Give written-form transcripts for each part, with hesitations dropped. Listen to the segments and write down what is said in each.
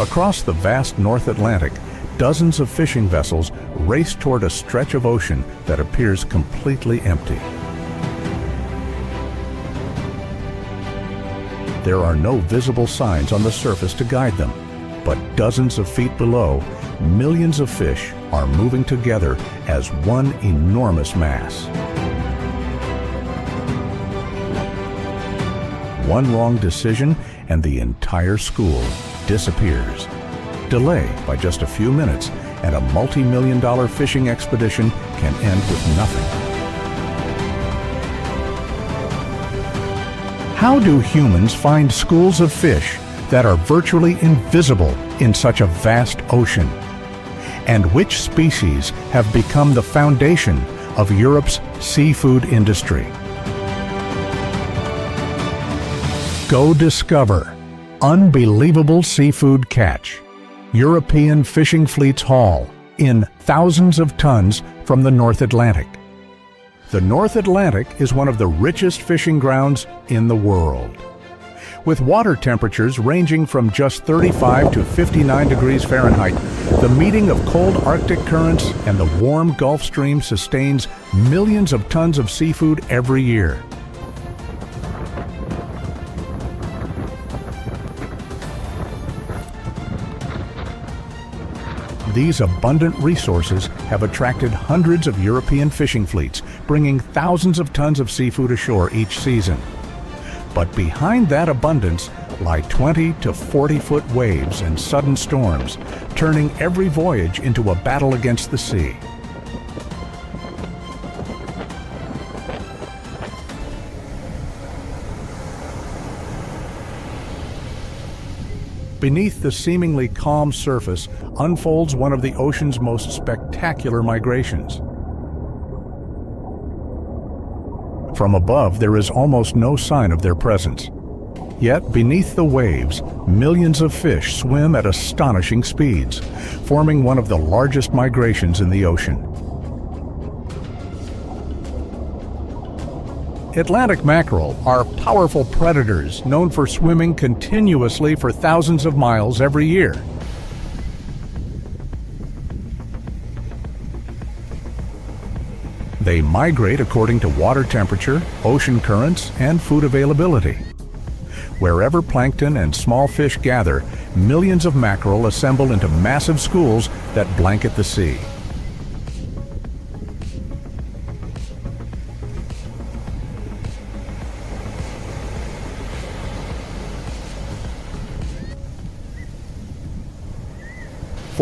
Across the vast North Atlantic, dozens of fishing vessels race toward a stretch of ocean that appears completely empty. There are no visible signs on the surface to guide them, but dozens of feet below, millions of fish are moving together as one enormous mass. One wrong decision and the entire school disappears. Delay by just a few minutes and a multi-million-dollar fishing expedition can end with nothing. How do humans find schools of fish that are virtually invisible in such a vast ocean? And which species have become the foundation of Europe's seafood industry? Go discover unbelievable seafood catch. European fishing fleets haul in thousands of tons from the North Atlantic. The North Atlantic is one of the richest fishing grounds in the world. With water temperatures ranging from just 35 to 59 degrees Fahrenheit, the meeting of cold Arctic currents and the warm Gulf Stream sustains millions of tons of seafood every year. These abundant resources have attracted hundreds of European fishing fleets, bringing thousands of tons of seafood ashore each season. But behind that abundance lie 20 to 40-foot waves and sudden storms, turning every voyage into a battle against the sea. Beneath the seemingly calm surface unfolds one of the ocean's most spectacular migrations. From above, there is almost no sign of their presence. Yet, beneath the waves, millions of fish swim at astonishing speeds, forming one of the largest migrations in the ocean. Atlantic mackerel are powerful predators known for swimming continuously for thousands of miles every year. They migrate according to water temperature, ocean currents, and food availability. Wherever plankton and small fish gather, millions of mackerel assemble into massive schools that blanket the sea.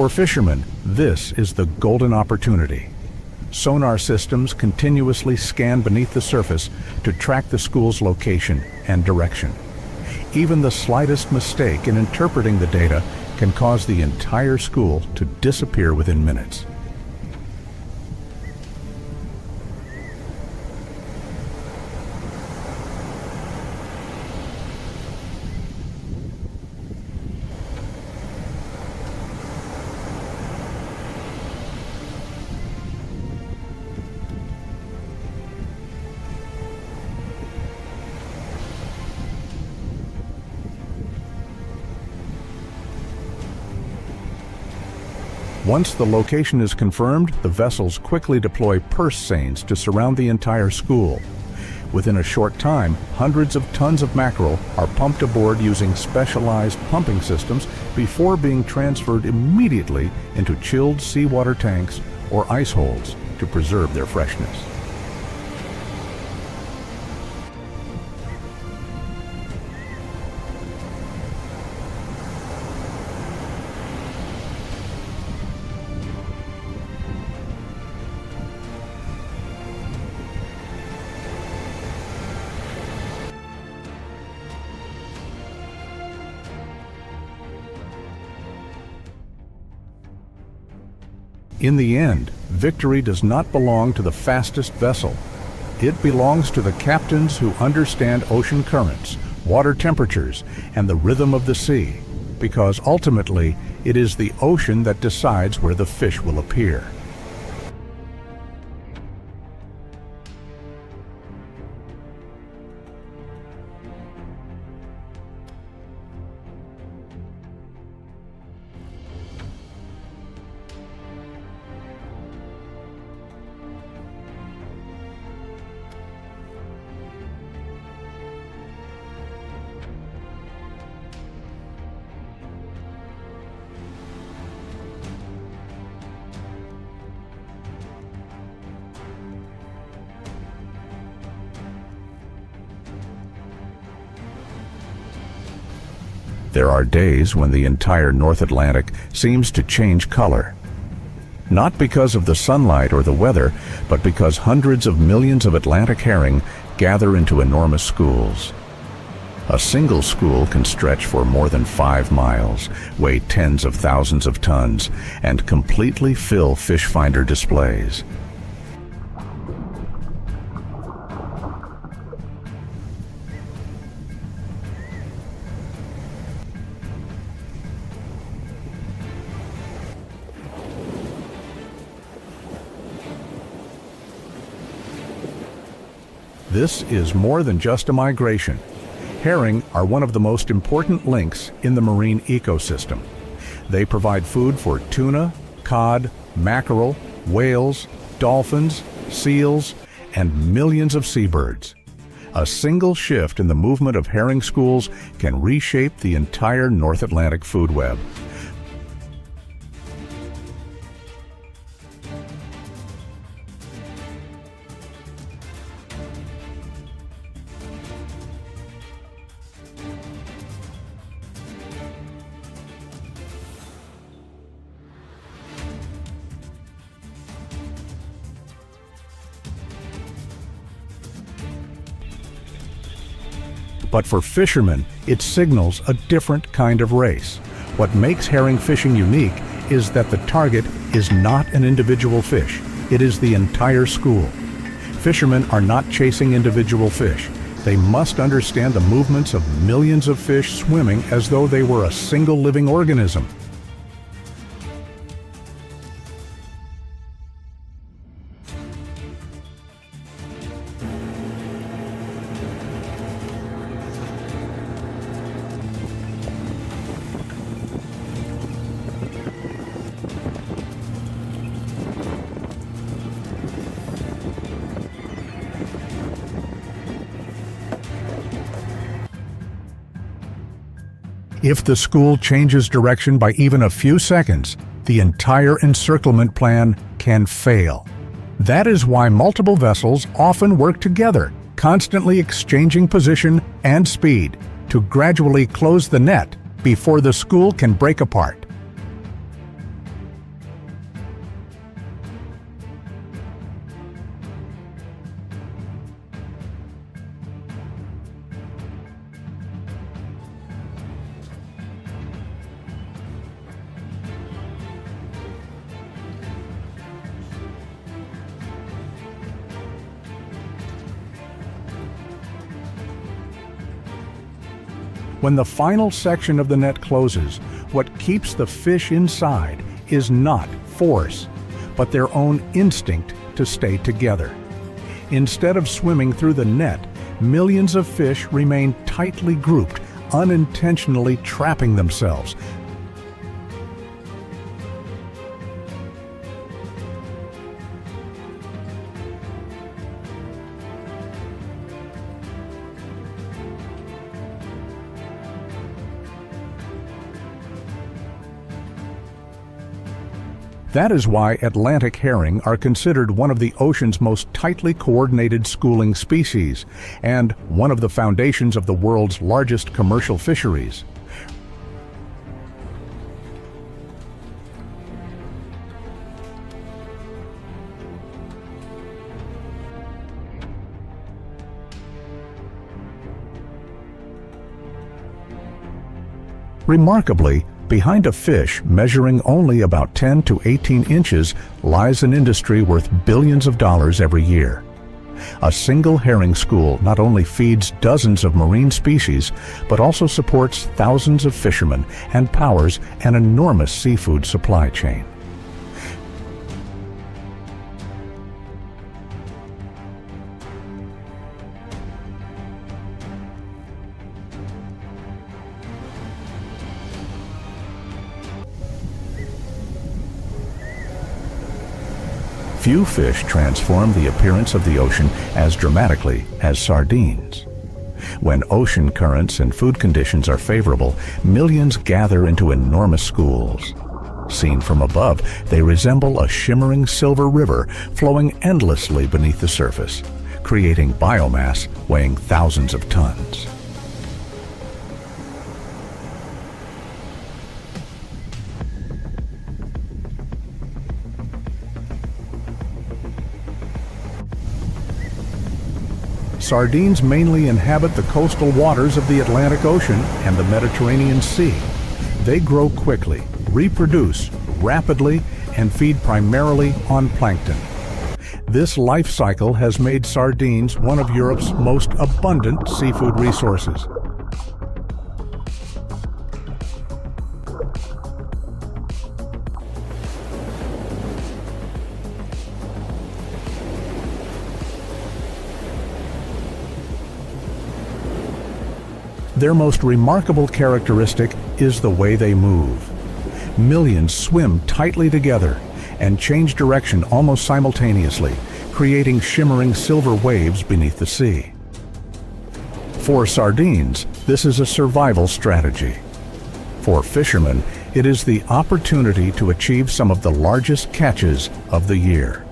For fishermen, this is the golden opportunity. Sonar systems continuously scan beneath the surface to track the school's location and direction. Even the slightest mistake in interpreting the data can cause the entire school to disappear within minutes. Once the location is confirmed, the vessels quickly deploy purse seines to surround the entire school. Within a short time, hundreds of tons of mackerel are pumped aboard using specialized pumping systems before being transferred immediately into chilled seawater tanks or ice holds to preserve their freshness. In the end, victory does not belong to the fastest vessel. It belongs to the captains who understand ocean currents, water temperatures, and the rhythm of the sea, because ultimately it is the ocean that decides where the fish will appear. There are days when the entire North Atlantic seems to change color. Not because of the sunlight or the weather, but because hundreds of millions of Atlantic herring gather into enormous schools. A single school can stretch for more than 5 miles, weigh tens of thousands of tons, and completely fill fish finder displays. This is more than just a migration. Herring are one of the most important links in the marine ecosystem. They provide food for tuna, cod, mackerel, whales, dolphins, seals, and millions of seabirds. A single shift in the movement of herring schools can reshape the entire North Atlantic food web. But for fishermen, it signals a different kind of race. What makes herring fishing unique is that the target is not an individual fish. It is the entire school. Fishermen are not chasing individual fish. They must understand the movements of millions of fish swimming as though they were a single living organism. If the school changes direction by even a few seconds, the entire encirclement plan can fail. That is why multiple vessels often work together, constantly exchanging position and speed to gradually close the net before the school can break apart. When the final section of the net closes, what keeps the fish inside is not force, but their own instinct to stay together. Instead of swimming through the net, millions of fish remain tightly grouped, unintentionally trapping themselves. That is why Atlantic herring are considered one of the ocean's most tightly coordinated schooling species and one of the foundations of the world's largest commercial fisheries. Remarkably, behind a fish measuring only about 10 to 18 inches lies an industry worth billions of dollars every year. A single herring school not only feeds dozens of marine species, but also supports thousands of fishermen and powers an enormous seafood supply chain. Few fish transform the appearance of the ocean as dramatically as sardines. When ocean currents and food conditions are favorable, millions gather into enormous schools. Seen from above, they resemble a shimmering silver river flowing endlessly beneath the surface, creating biomass weighing thousands of tons. Sardines mainly inhabit the coastal waters of the Atlantic Ocean and the Mediterranean Sea. They grow quickly, reproduce rapidly, and feed primarily on plankton. This life cycle has made sardines one of Europe's most abundant seafood resources. Their most remarkable characteristic is the way they move. Millions swim tightly together and change direction almost simultaneously, creating shimmering silver waves beneath the sea. For sardines, this is a survival strategy. For fishermen, it is the opportunity to achieve some of the largest catches of the year.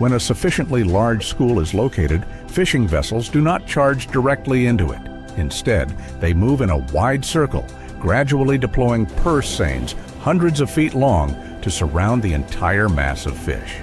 When a sufficiently large school is located, fishing vessels do not charge directly into it. Instead, they move in a wide circle, gradually deploying purse seines hundreds of feet long to surround the entire mass of fish.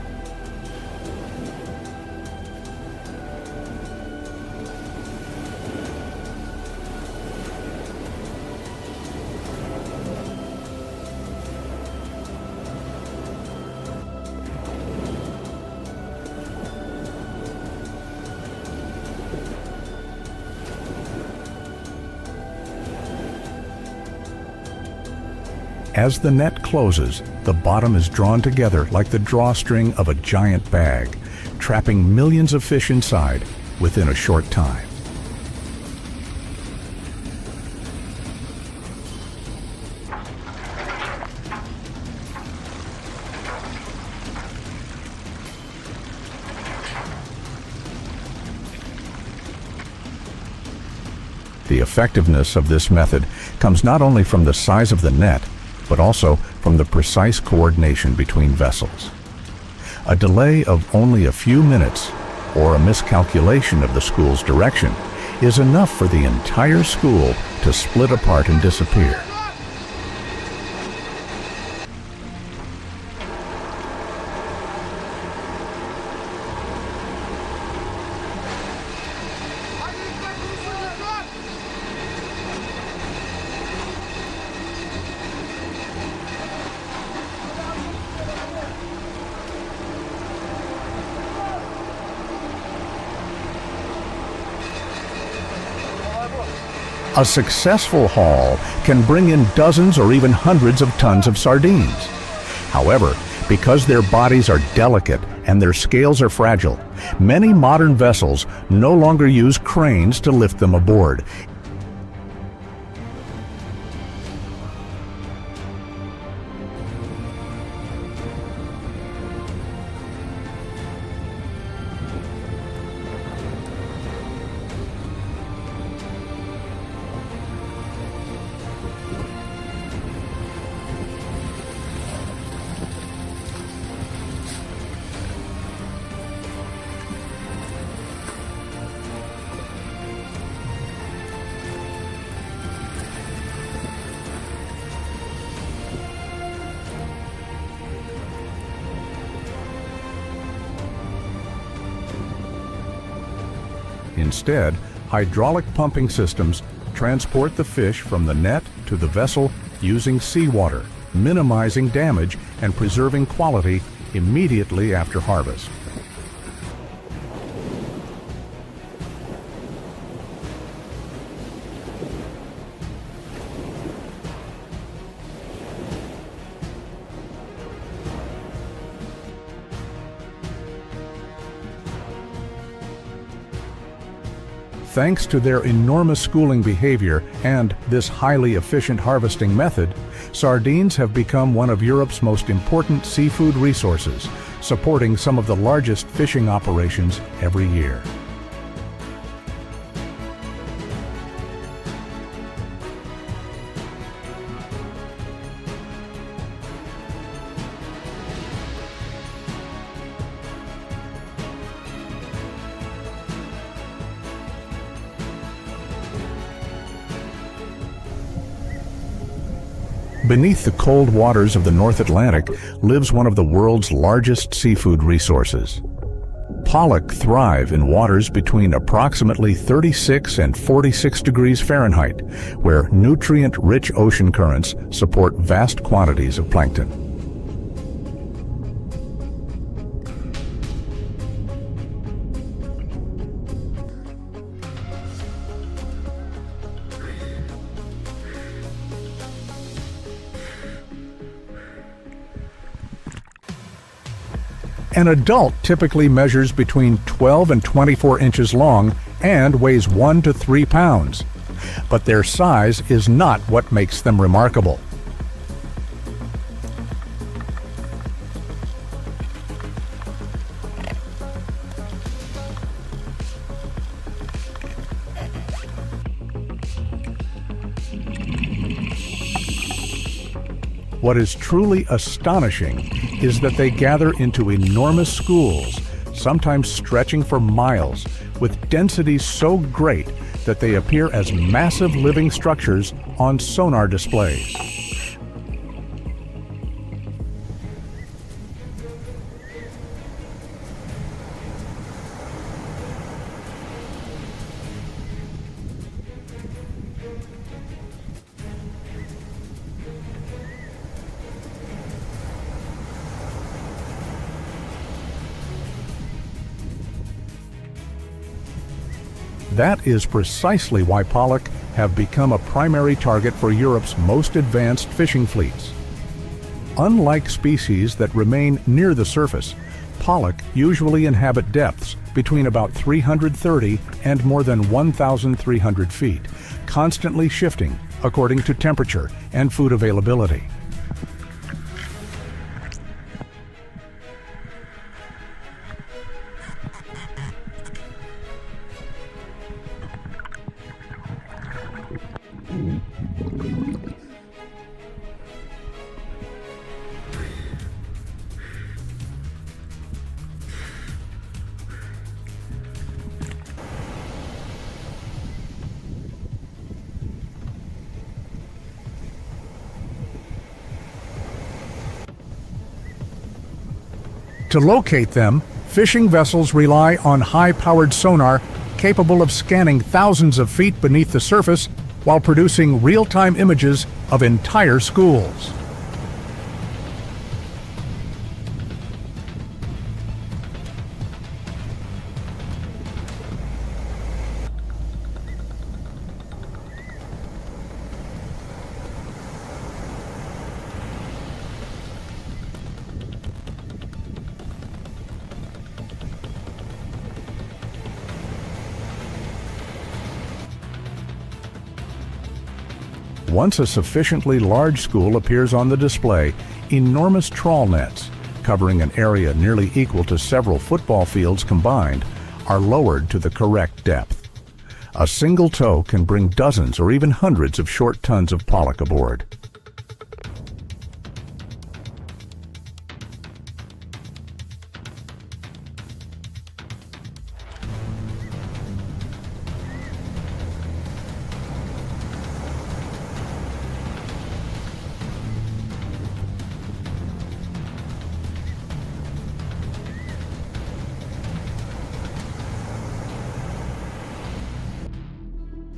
As the net closes, the bottom is drawn together like the drawstring of a giant bag, trapping millions of fish inside within a short time. The effectiveness of this method comes not only from the size of the net, but also from the precise coordination between vessels. A delay of only a few minutes, or a miscalculation of the school's direction, is enough for the entire school to split apart and disappear. A successful haul can bring in dozens or even hundreds of tons of sardines. However, because their bodies are delicate and their scales are fragile, many modern vessels no longer use cranes to lift them aboard. Instead, hydraulic pumping systems transport the fish from the net to the vessel using seawater, minimizing damage and preserving quality immediately after harvest. Thanks to their enormous schooling behavior and this highly efficient harvesting method, sardines have become one of Europe's most important seafood resources, supporting some of the largest fishing operations every year. Beneath the cold waters of the North Atlantic lives one of the world's largest seafood resources. Pollock thrive in waters between approximately 36 and 46 degrees Fahrenheit, where nutrient-rich ocean currents support vast quantities of plankton. An adult typically measures between 12 and 24 inches long and weighs 1 to 3 pounds. But their size is not what makes them remarkable. What is truly astonishing is that they gather into enormous schools, sometimes stretching for miles, with densities so great that they appear as massive living structures on sonar displays. That is precisely why pollock have become a primary target for Europe's most advanced fishing fleets. Unlike species that remain near the surface, pollock usually inhabit depths between about 330 and more than 1,300 feet, constantly shifting according to temperature and food availability. To locate them, fishing vessels rely on high-powered sonar capable of scanning thousands of feet beneath the surface while producing real-time images of entire schools. Once a sufficiently large school appears on the display, enormous trawl nets, covering an area nearly equal to several football fields combined, are lowered to the correct depth. A single tow can bring dozens or even hundreds of short tons of pollock aboard.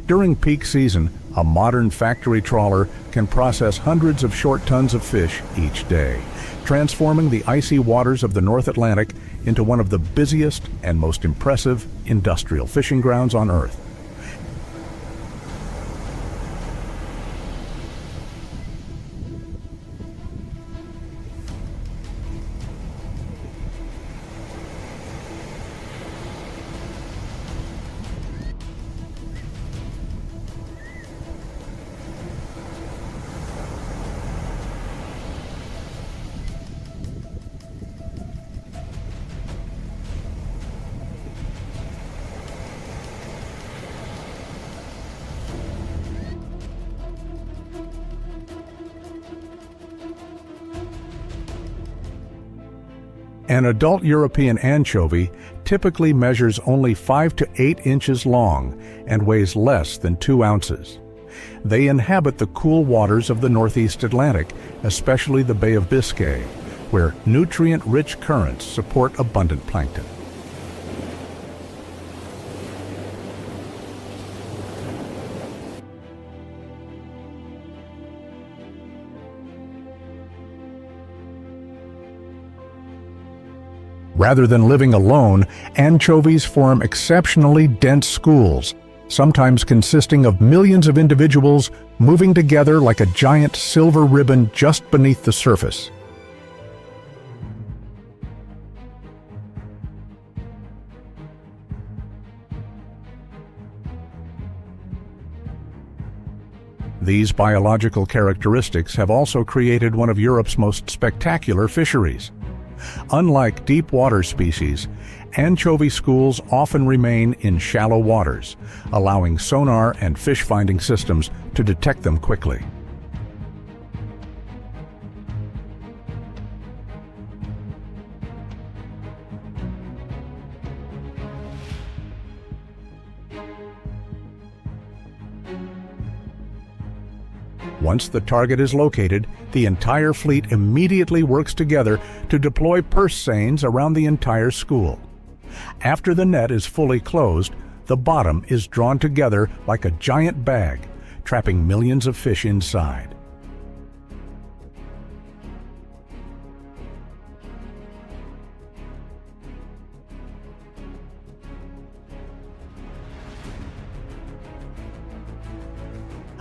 During peak season, a modern factory trawler can process hundreds of short tons of fish each day, transforming the icy waters of the North Atlantic into one of the busiest and most impressive industrial fishing grounds on Earth. An adult European anchovy typically measures only 5 to 8 inches long and weighs less than 2 ounces. They inhabit the cool waters of the Northeast Atlantic, especially the Bay of Biscay, where nutrient-rich currents support abundant plankton. Rather than living alone, anchovies form exceptionally dense schools, sometimes consisting of millions of individuals moving together like a giant silver ribbon just beneath the surface. These biological characteristics have also created one of Europe's most spectacular fisheries. Unlike deep water species, anchovy schools often remain in shallow waters, allowing sonar and fish-finding systems to detect them quickly. Once the target is located, the entire fleet immediately works together to deploy purse seines around the entire school. After the net is fully closed, the bottom is drawn together like a giant bag, trapping millions of fish inside.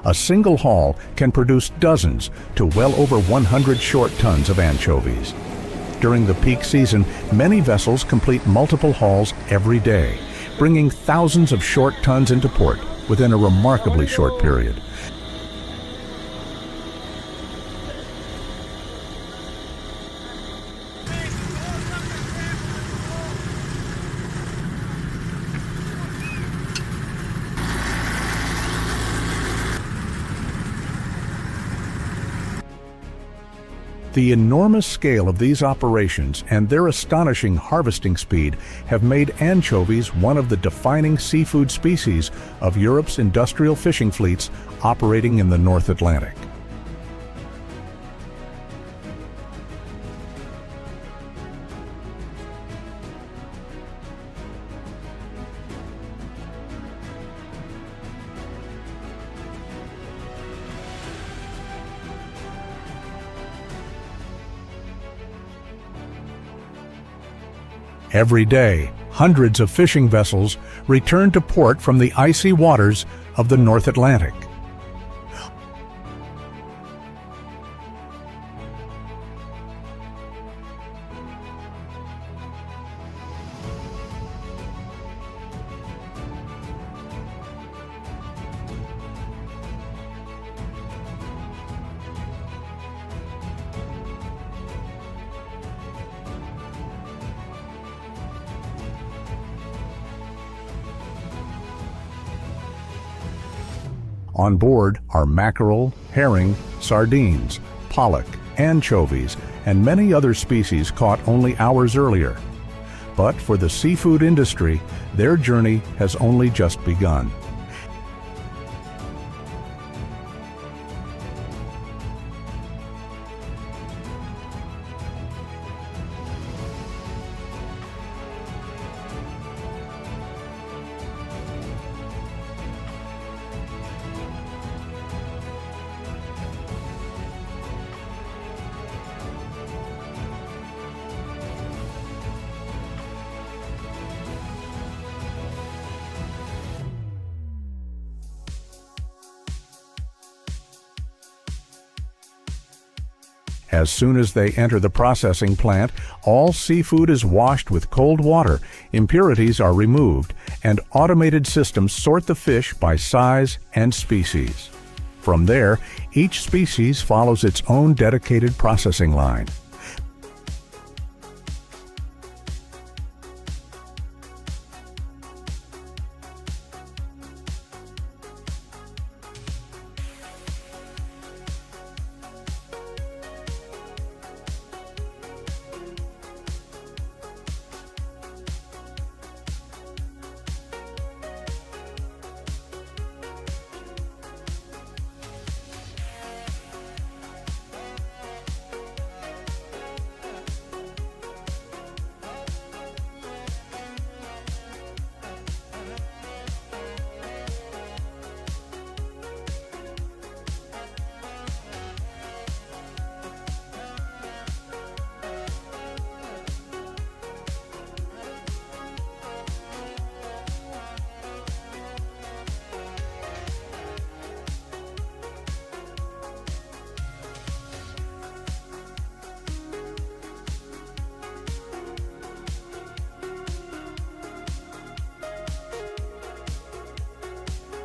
A single haul can produce dozens to well over 100 short tons of anchovies. During the peak season, many vessels complete multiple hauls every day, bringing thousands of short tons into port within a remarkably short period. The enormous scale of these operations and their astonishing harvesting speed have made anchovies one of the defining seafood species of Europe's industrial fishing fleets operating in the North Atlantic. Every day, hundreds of fishing vessels return to port from the icy waters of the North Atlantic. On board are mackerel, herring, sardines, pollock, anchovies, and many other species caught only hours earlier. But for the seafood industry, their journey has only just begun. As soon as they enter the processing plant, all seafood is washed with cold water, impurities are removed, and automated systems sort the fish by size and species. From there, each species follows its own dedicated processing line.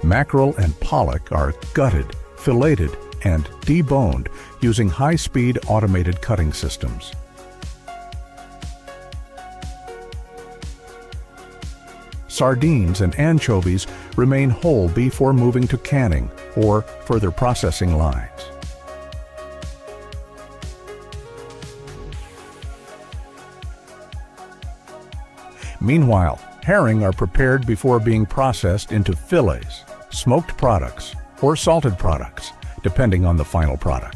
Mackerel and pollock are gutted, filleted, and deboned using high-speed automated cutting systems. Sardines and anchovies remain whole before moving to canning or further processing lines. Meanwhile, herring are prepared before being processed into fillets, smoked products, or salted products, depending on the final product.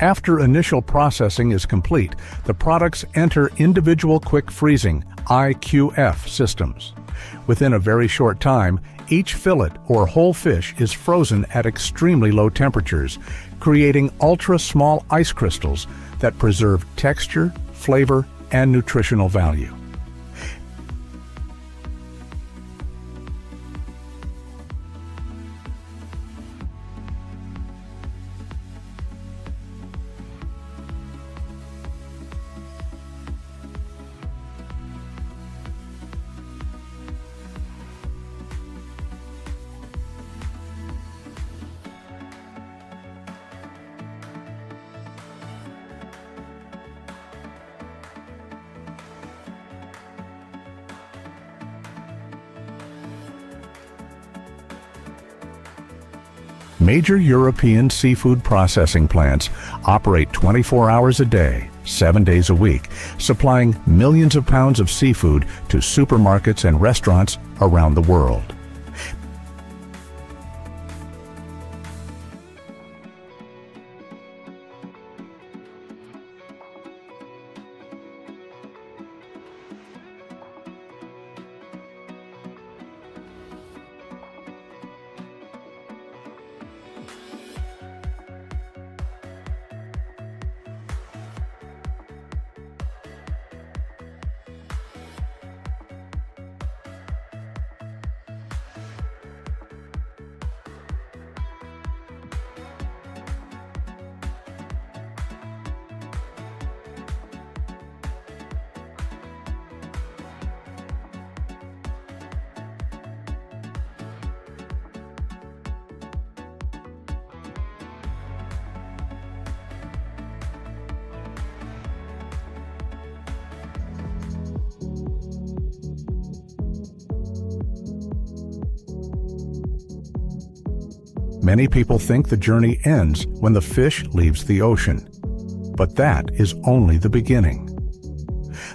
After initial processing is complete, the products enter individual quick freezing (IQF) systems. Within a very short time, each fillet or whole fish is frozen at extremely low temperatures, creating ultra-small ice crystals that preserve texture, flavor, and nutritional value. Major European seafood processing plants operate 24 hours a day, 7 days a week, supplying millions of pounds of seafood to supermarkets and restaurants around the world. Many people think the journey ends when the fish leaves the ocean, but that is only the beginning.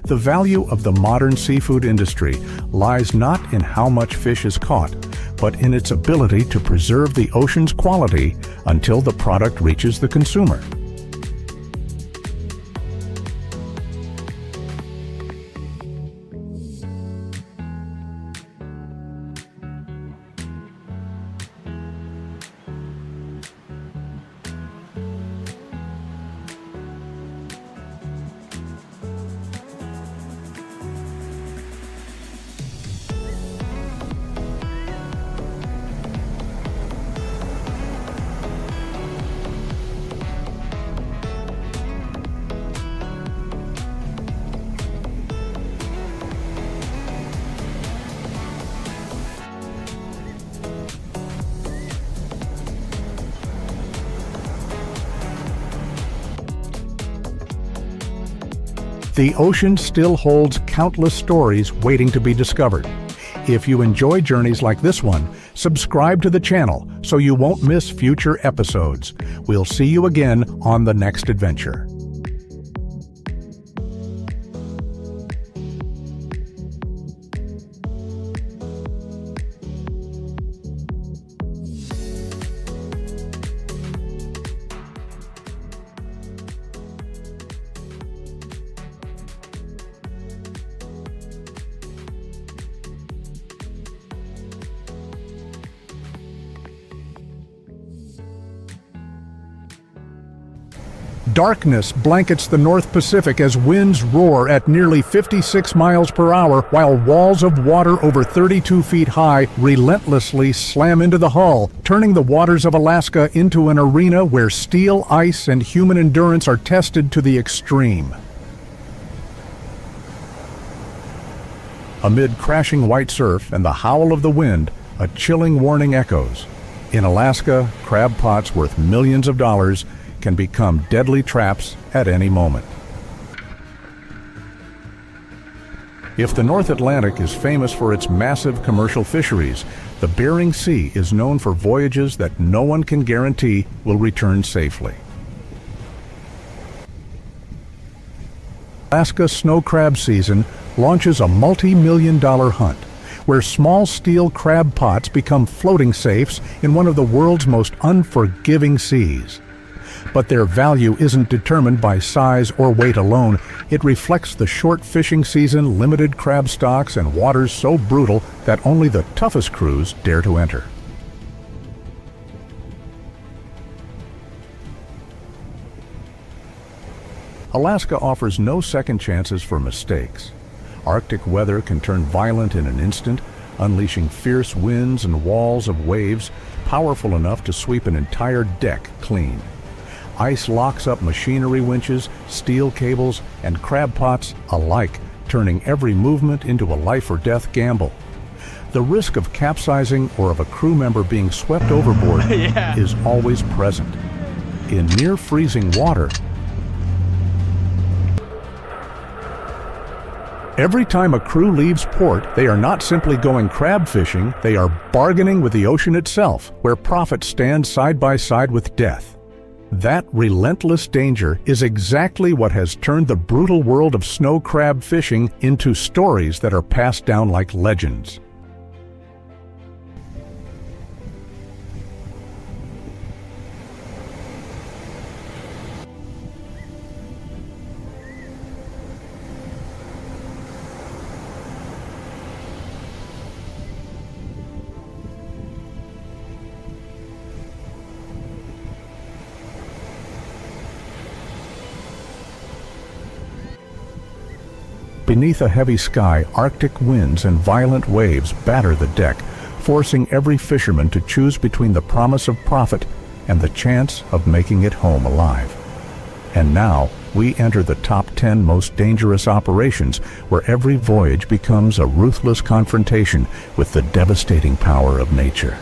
The value of the modern seafood industry lies not in how much fish is caught, but in its ability to preserve the ocean's quality until the product reaches the consumer. The ocean still holds countless stories waiting to be discovered. If you enjoy journeys like this one, subscribe to the channel so you won't miss future episodes. We'll see you again on the next adventure. Darkness blankets the North Pacific as winds roar at nearly 56 miles per hour, while walls of water over 32 feet high relentlessly slam into the hull, turning the waters of Alaska into an arena where steel, ice, and human endurance are tested to the extreme. Amid crashing white surf and the howl of the wind, a chilling warning echoes. In Alaska, crab pots worth millions of dollars can become deadly traps at any moment. If the North Atlantic is famous for its massive commercial fisheries, the Bering Sea is known for voyages that no one can guarantee will return safely. Alaska snow crab season launches a multi-million-dollar hunt, where small steel crab pots become floating safes in one of the world's most unforgiving seas. But their value isn't determined by size or weight alone. It reflects the short fishing season, limited crab stocks, and waters so brutal that only the toughest crews dare to enter. Alaska offers no second chances for mistakes. Arctic weather can turn violent in an instant, unleashing fierce winds and walls of waves powerful enough to sweep an entire deck clean. Ice locks up machinery winches, steel cables, and crab pots alike, turning every movement into a life-or-death gamble. The risk of capsizing or of a crew member being swept overboard is always present. In near-freezing water, every time a crew leaves port, they are not simply going crab fishing, they are bargaining with the ocean itself, where profit stands side by side with death. That relentless danger is exactly what has turned the brutal world of snow crab fishing into stories that are passed down like legends. Beneath a heavy sky, Arctic winds and violent waves batter the deck, forcing every fisherman to choose between the promise of profit and the chance of making it home alive. And now, we enter the top 10 most dangerous operations, where every voyage becomes a ruthless confrontation with the devastating power of nature.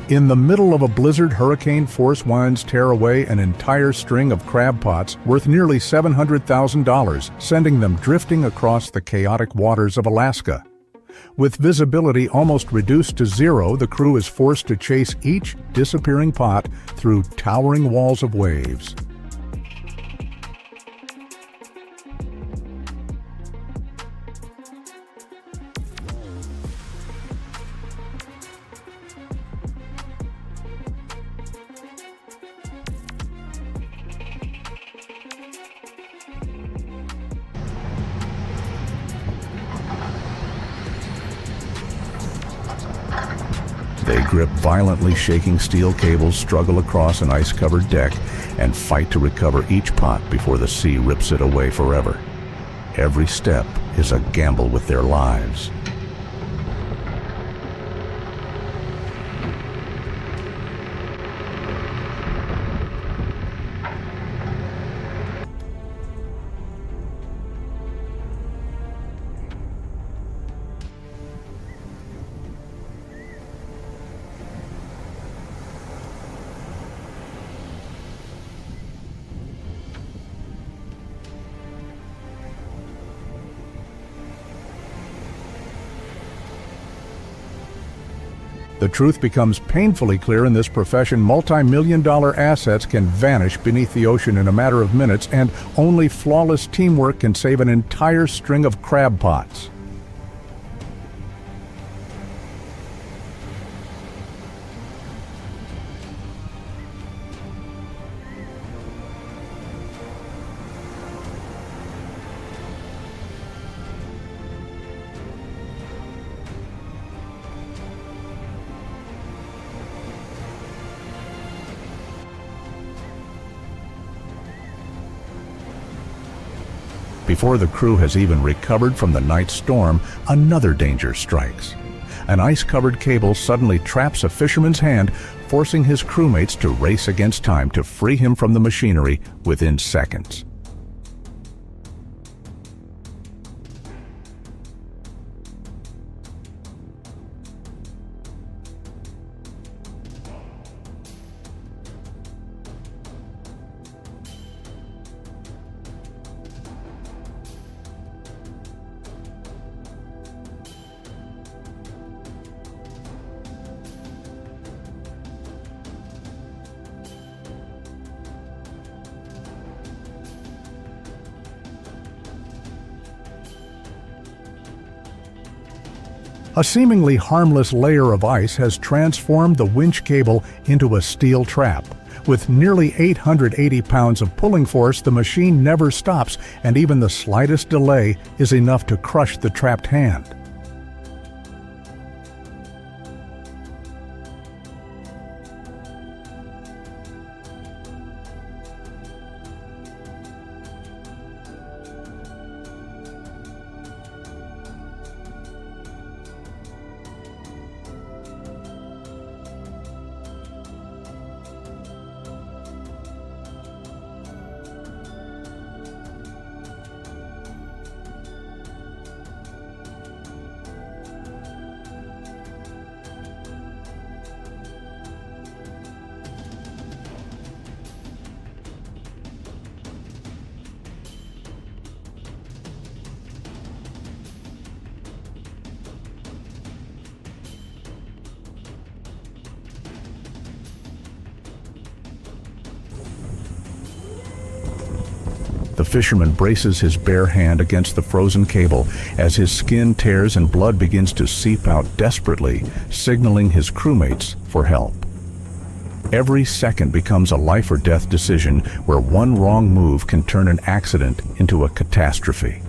In the middle of a blizzard, hurricane force winds tear away an entire string of crab pots worth nearly $700,000, sending them drifting across the chaotic waters of Alaska. With visibility almost reduced to zero, the crew is forced to chase each disappearing pot through towering walls of waves. They grip violently shaking steel cables, struggle across an ice-covered deck, and fight to recover each pot before the sea rips it away forever. Every step is a gamble with their lives. The truth becomes painfully clear in this profession. Multi-million-dollar assets can vanish beneath the ocean in a matter of minutes, and only flawless teamwork can save an entire string of crab pots. Before the crew has even recovered from the night's storm, another danger strikes. An ice-covered cable suddenly traps a fisherman's hand, forcing his crewmates to race against time to free him from the machinery within seconds. A seemingly harmless layer of ice has transformed the winch cable into a steel trap. With nearly 880 pounds of pulling force, the machine never stops, and even the slightest delay is enough to crush the trapped hand. The fisherman braces his bare hand against the frozen cable as his skin tears and blood begins to seep out desperately, signaling his crewmates for help. Every second becomes a life or death decision where one wrong move can turn an accident into a catastrophe.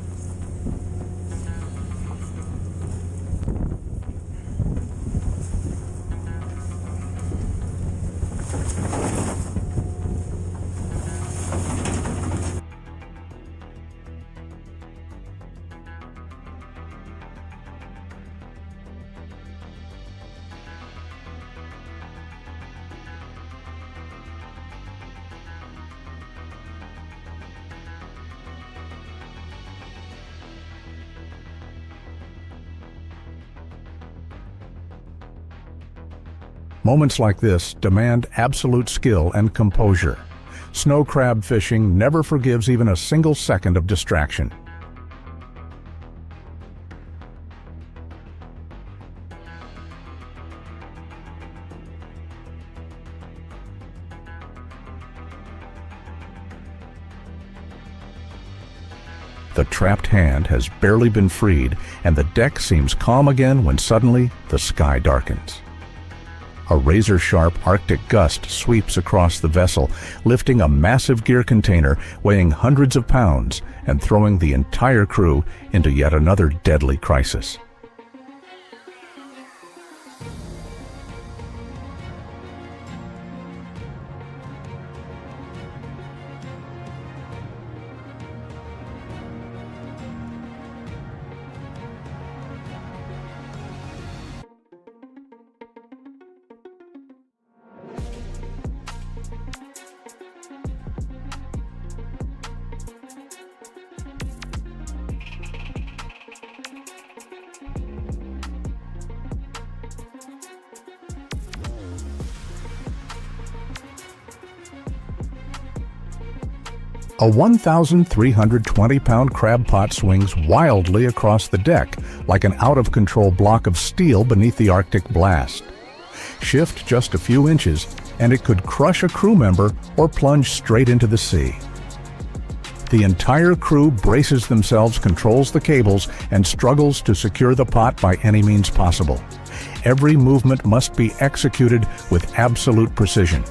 Moments like this demand absolute skill and composure. Snow crab fishing never forgives even a single second of distraction. The trapped hand has barely been freed, and the deck seems calm again when suddenly the sky darkens. A razor-sharp Arctic gust sweeps across the vessel, lifting a massive gear container weighing hundreds of pounds and throwing the entire crew into yet another deadly crisis. A 1,320-pound crab pot swings wildly across the deck like an out-of-control block of steel beneath the Arctic blast. Shift just a few inches, and it could crush a crew member or plunge straight into the sea. The entire crew braces themselves, controls the cables, and struggles to secure the pot by any means possible. Every movement must be executed with absolute precision.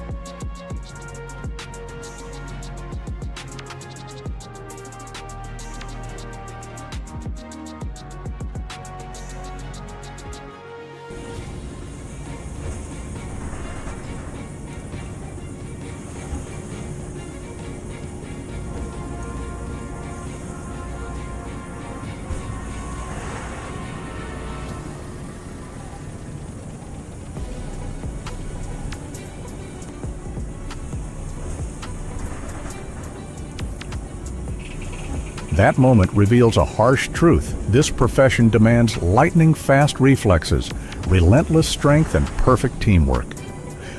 That moment reveals a harsh truth. This profession demands lightning-fast reflexes, relentless strength, and perfect teamwork.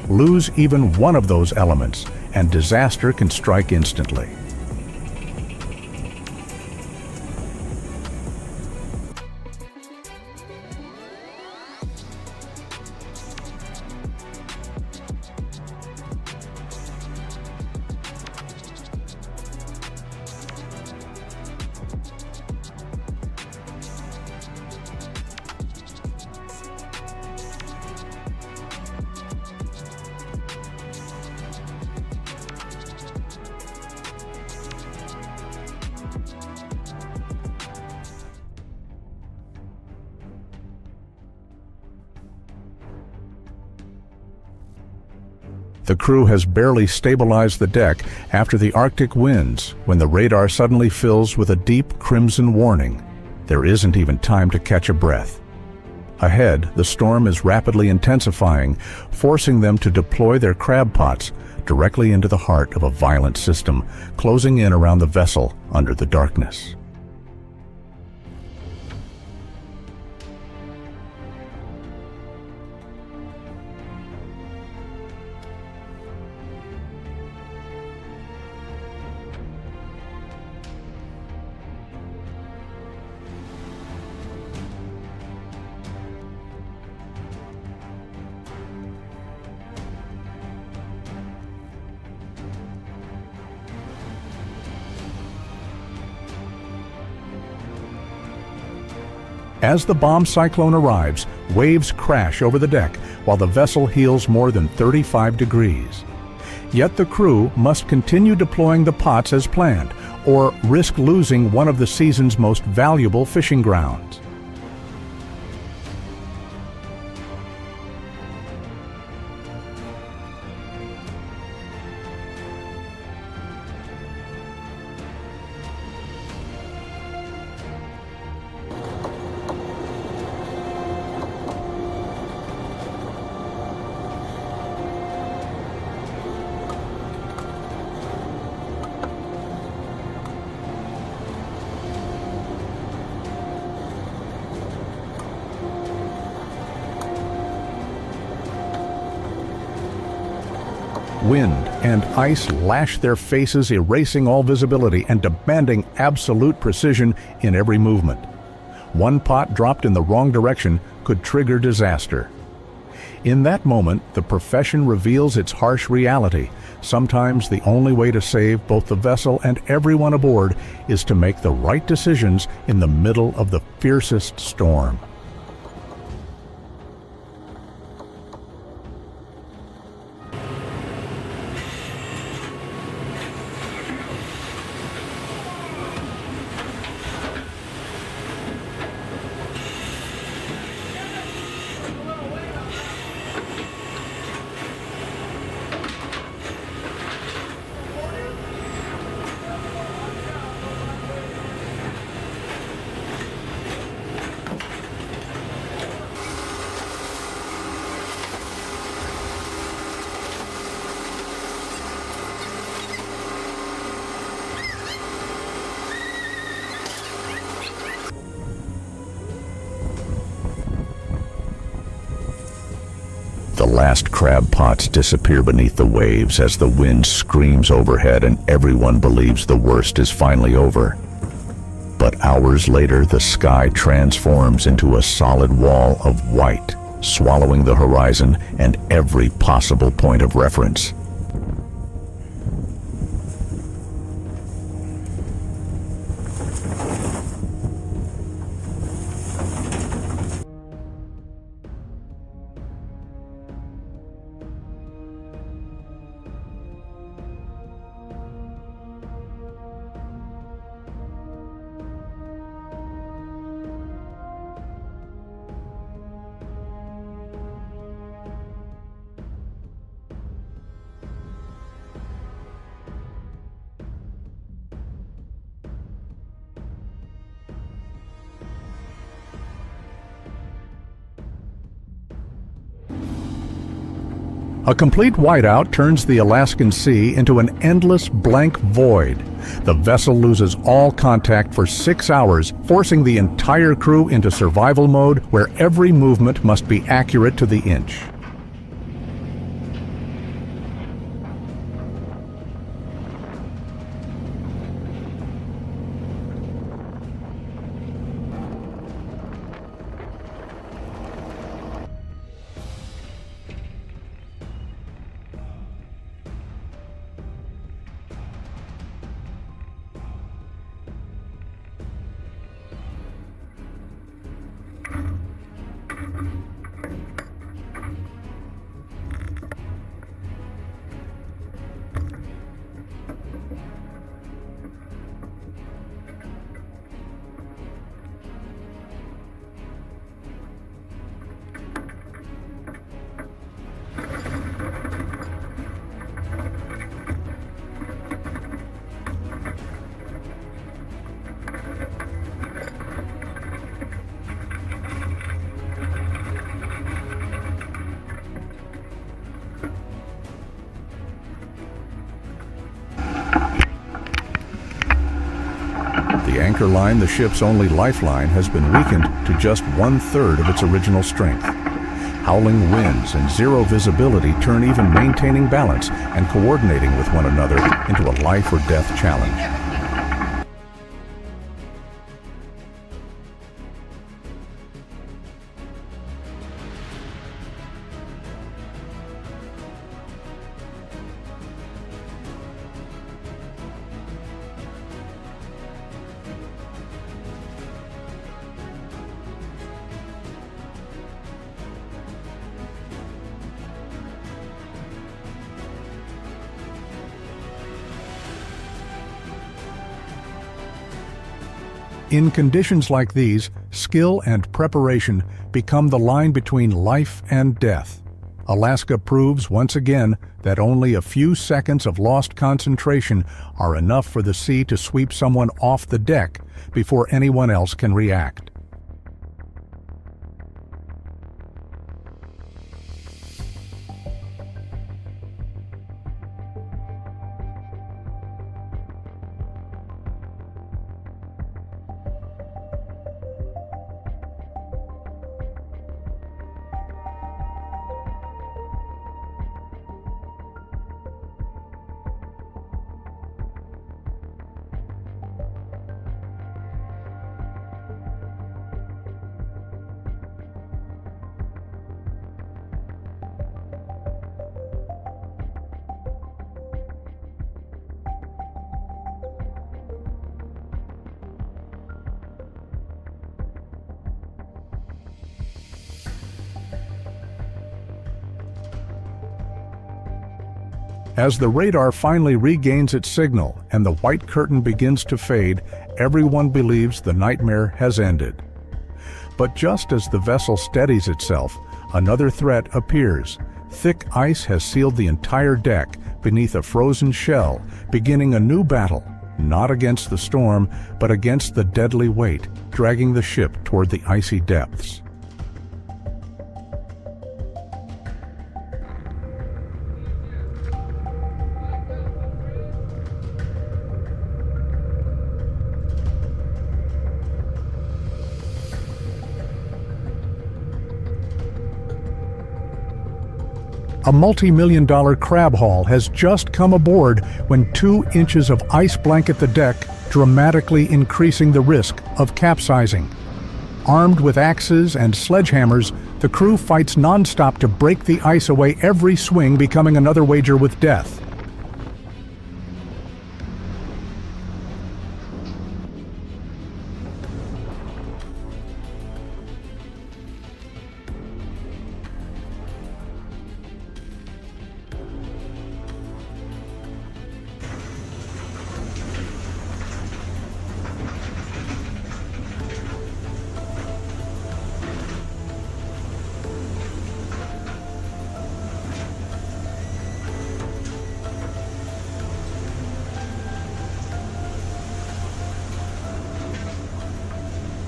Lose even one of those elements, and disaster can strike instantly. The crew has barely stabilized the deck after the Arctic winds when the radar suddenly fills with a deep crimson warning. There isn't even time to catch a breath. Ahead, the storm is rapidly intensifying, forcing them to deploy their crab pots directly into the heart of a violent system, closing in around the vessel under the darkness. As the bomb cyclone arrives, waves crash over the deck while the vessel heels more than 35 degrees. Yet the crew must continue deploying the pots as planned, or risk losing one of the season's most valuable fishing grounds. Wind and ice lash their faces, erasing all visibility and demanding absolute precision in every movement. One pot dropped in the wrong direction could trigger disaster. In that moment, the profession reveals its harsh reality. Sometimes the only way to save both the vessel and everyone aboard is to make the right decisions in the middle of the fiercest storm. The last crab pots disappear beneath the waves as the wind screams overhead and everyone believes the worst is finally over. But hours later, the sky transforms into a solid wall of white, swallowing the horizon and every possible point of reference. A complete whiteout turns the Alaskan Sea into an endless blank void. The vessel loses all contact for 6 hours, forcing the entire crew into survival mode where every movement must be accurate to the inch. The anchor line, the ship's only lifeline, has been weakened to just 1/3 of its original strength. Howling winds and zero visibility turn even maintaining balance and coordinating with one another into a life or death challenge. In conditions like these, skill and preparation become the line between life and death. Alaska proves once again that only a few seconds of lost concentration are enough for the sea to sweep someone off the deck before anyone else can react. As the radar finally regains its signal and the white curtain begins to fade, everyone believes the nightmare has ended. But just as the vessel steadies itself, another threat appears. Thick ice has sealed the entire deck beneath a frozen shell, beginning a new battle, not against the storm, but against the deadly weight, dragging the ship toward the icy depths. A multi-million-dollar crab haul has just come aboard when 2 inches of ice blanket the deck, dramatically increasing the risk of capsizing. Armed with axes and sledgehammers, the crew fights non-stop to break the ice away, every swing becoming another wager with death.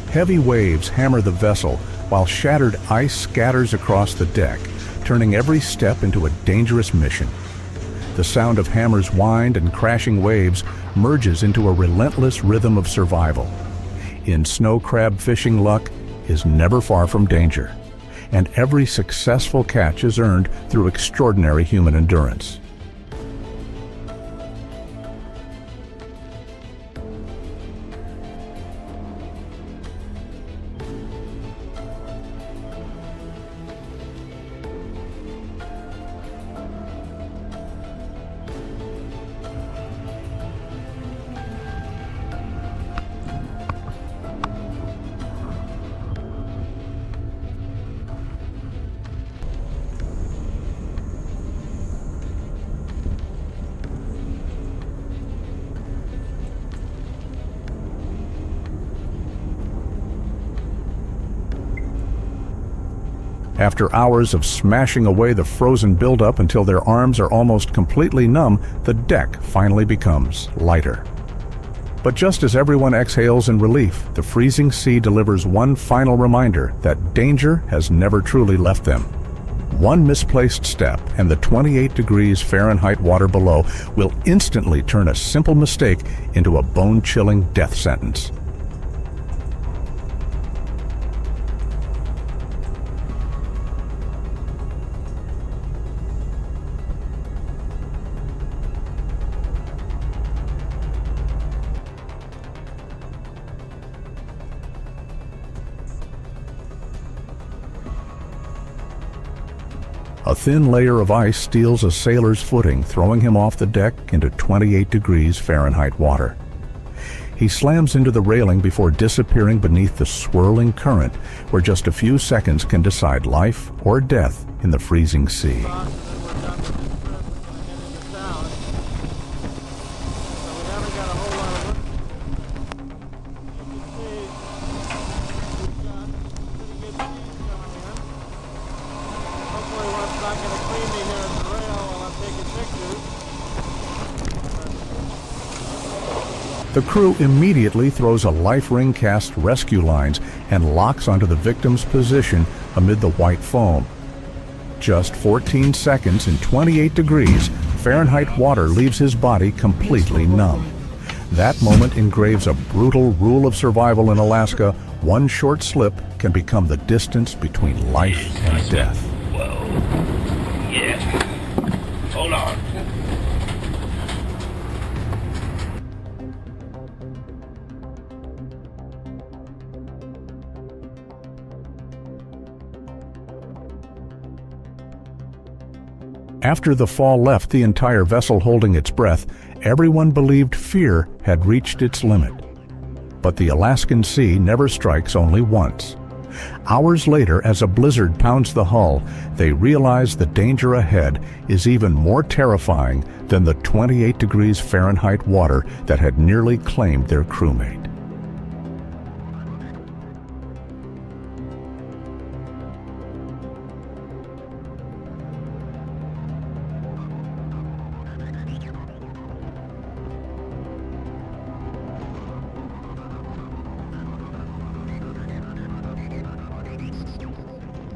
Heavy waves hammer the vessel while shattered ice scatters across the deck, turning every step into a dangerous mission. The sound of hammers wind and crashing waves merges into a relentless rhythm of survival. In snow crab fishing, luck is never far from danger, and every successful catch is earned through extraordinary human endurance. After hours of smashing away the frozen buildup until their arms are almost completely numb, the deck finally becomes lighter. But just as everyone exhales in relief, the freezing sea delivers one final reminder that danger has never truly left them. One misplaced step and the 28 degrees Fahrenheit water below will instantly turn a simple mistake into a bone-chilling death sentence. A thin layer of ice steals a sailor's footing, throwing him off the deck into 28 degrees Fahrenheit water. He slams into the railing before disappearing beneath the swirling current, where just a few seconds can decide life or death in the freezing sea. The crew immediately throws a life ring cast rescue lines and locks onto the victim's position amid the white foam. Just 14 seconds and 28 degrees Fahrenheit water leaves his body completely numb. That moment engraves a brutal rule of survival in Alaska. One short slip can become the distance between life and death. Whoa. Yeah. Hold on. After the fall left the entire vessel holding its breath, everyone believed fear had reached its limit. But the Alaskan sea never strikes only once. Hours later, as a blizzard pounds the hull, they realize the danger ahead is even more terrifying than the 28 degrees Fahrenheit water that had nearly claimed their crewmate.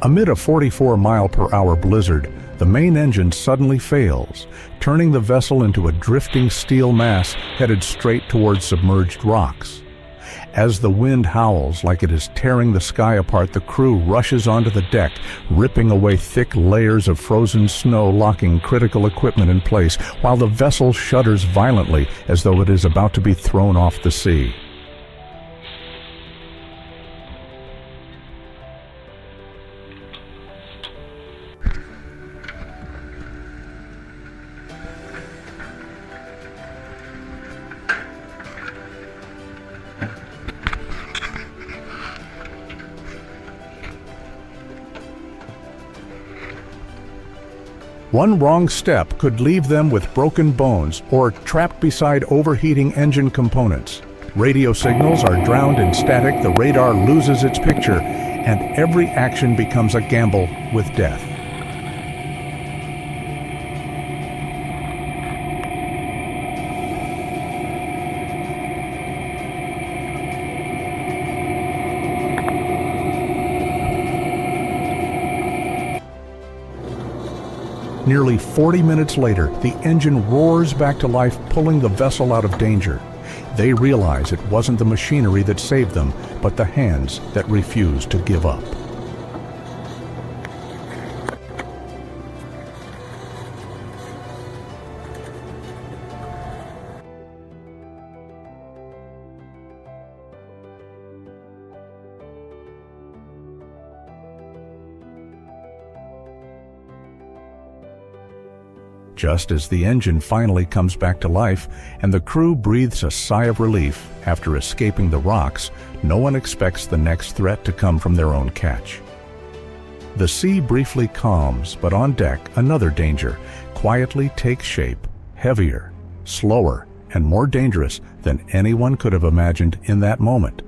Amid a 44-mile-per-hour blizzard, the main engine suddenly fails, turning the vessel into a drifting steel mass headed straight towards submerged rocks. As the wind howls like it is tearing the sky apart, the crew rushes onto the deck, ripping away thick layers of frozen snow, locking critical equipment in place, while the vessel shudders violently as though it is about to be thrown off the sea. One wrong step could leave them with broken bones or trapped beside overheating engine components. Radio signals are drowned in static, the radar loses its picture, and every action becomes a gamble with death. Nearly 40 minutes later, the engine roars back to life, pulling the vessel out of danger. They realize it wasn't the machinery that saved them, but the hands that refused to give up. Just as the engine finally comes back to life and the crew breathes a sigh of relief after escaping the rocks, no one expects the next threat to come from their own catch. The sea briefly calms, but on deck another danger quietly takes shape, heavier, slower, and more dangerous than anyone could have imagined in that moment.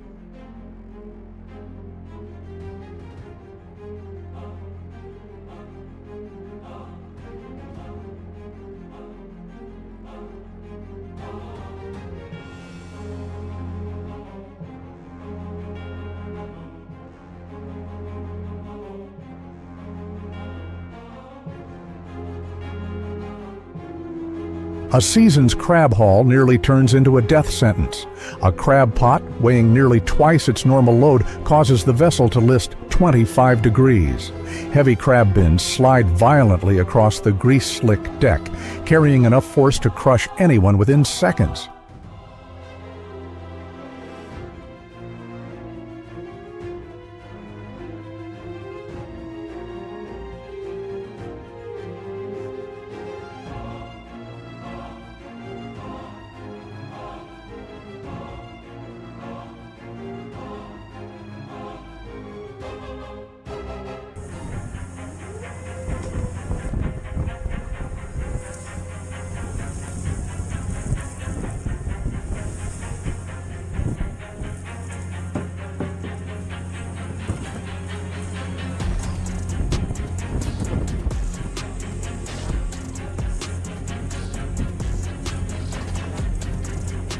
A season's crab haul nearly turns into a death sentence. A crab pot weighing nearly twice its normal load causes the vessel to list 25 degrees. Heavy crab bins slide violently across the grease-slick deck, carrying enough force to crush anyone within seconds.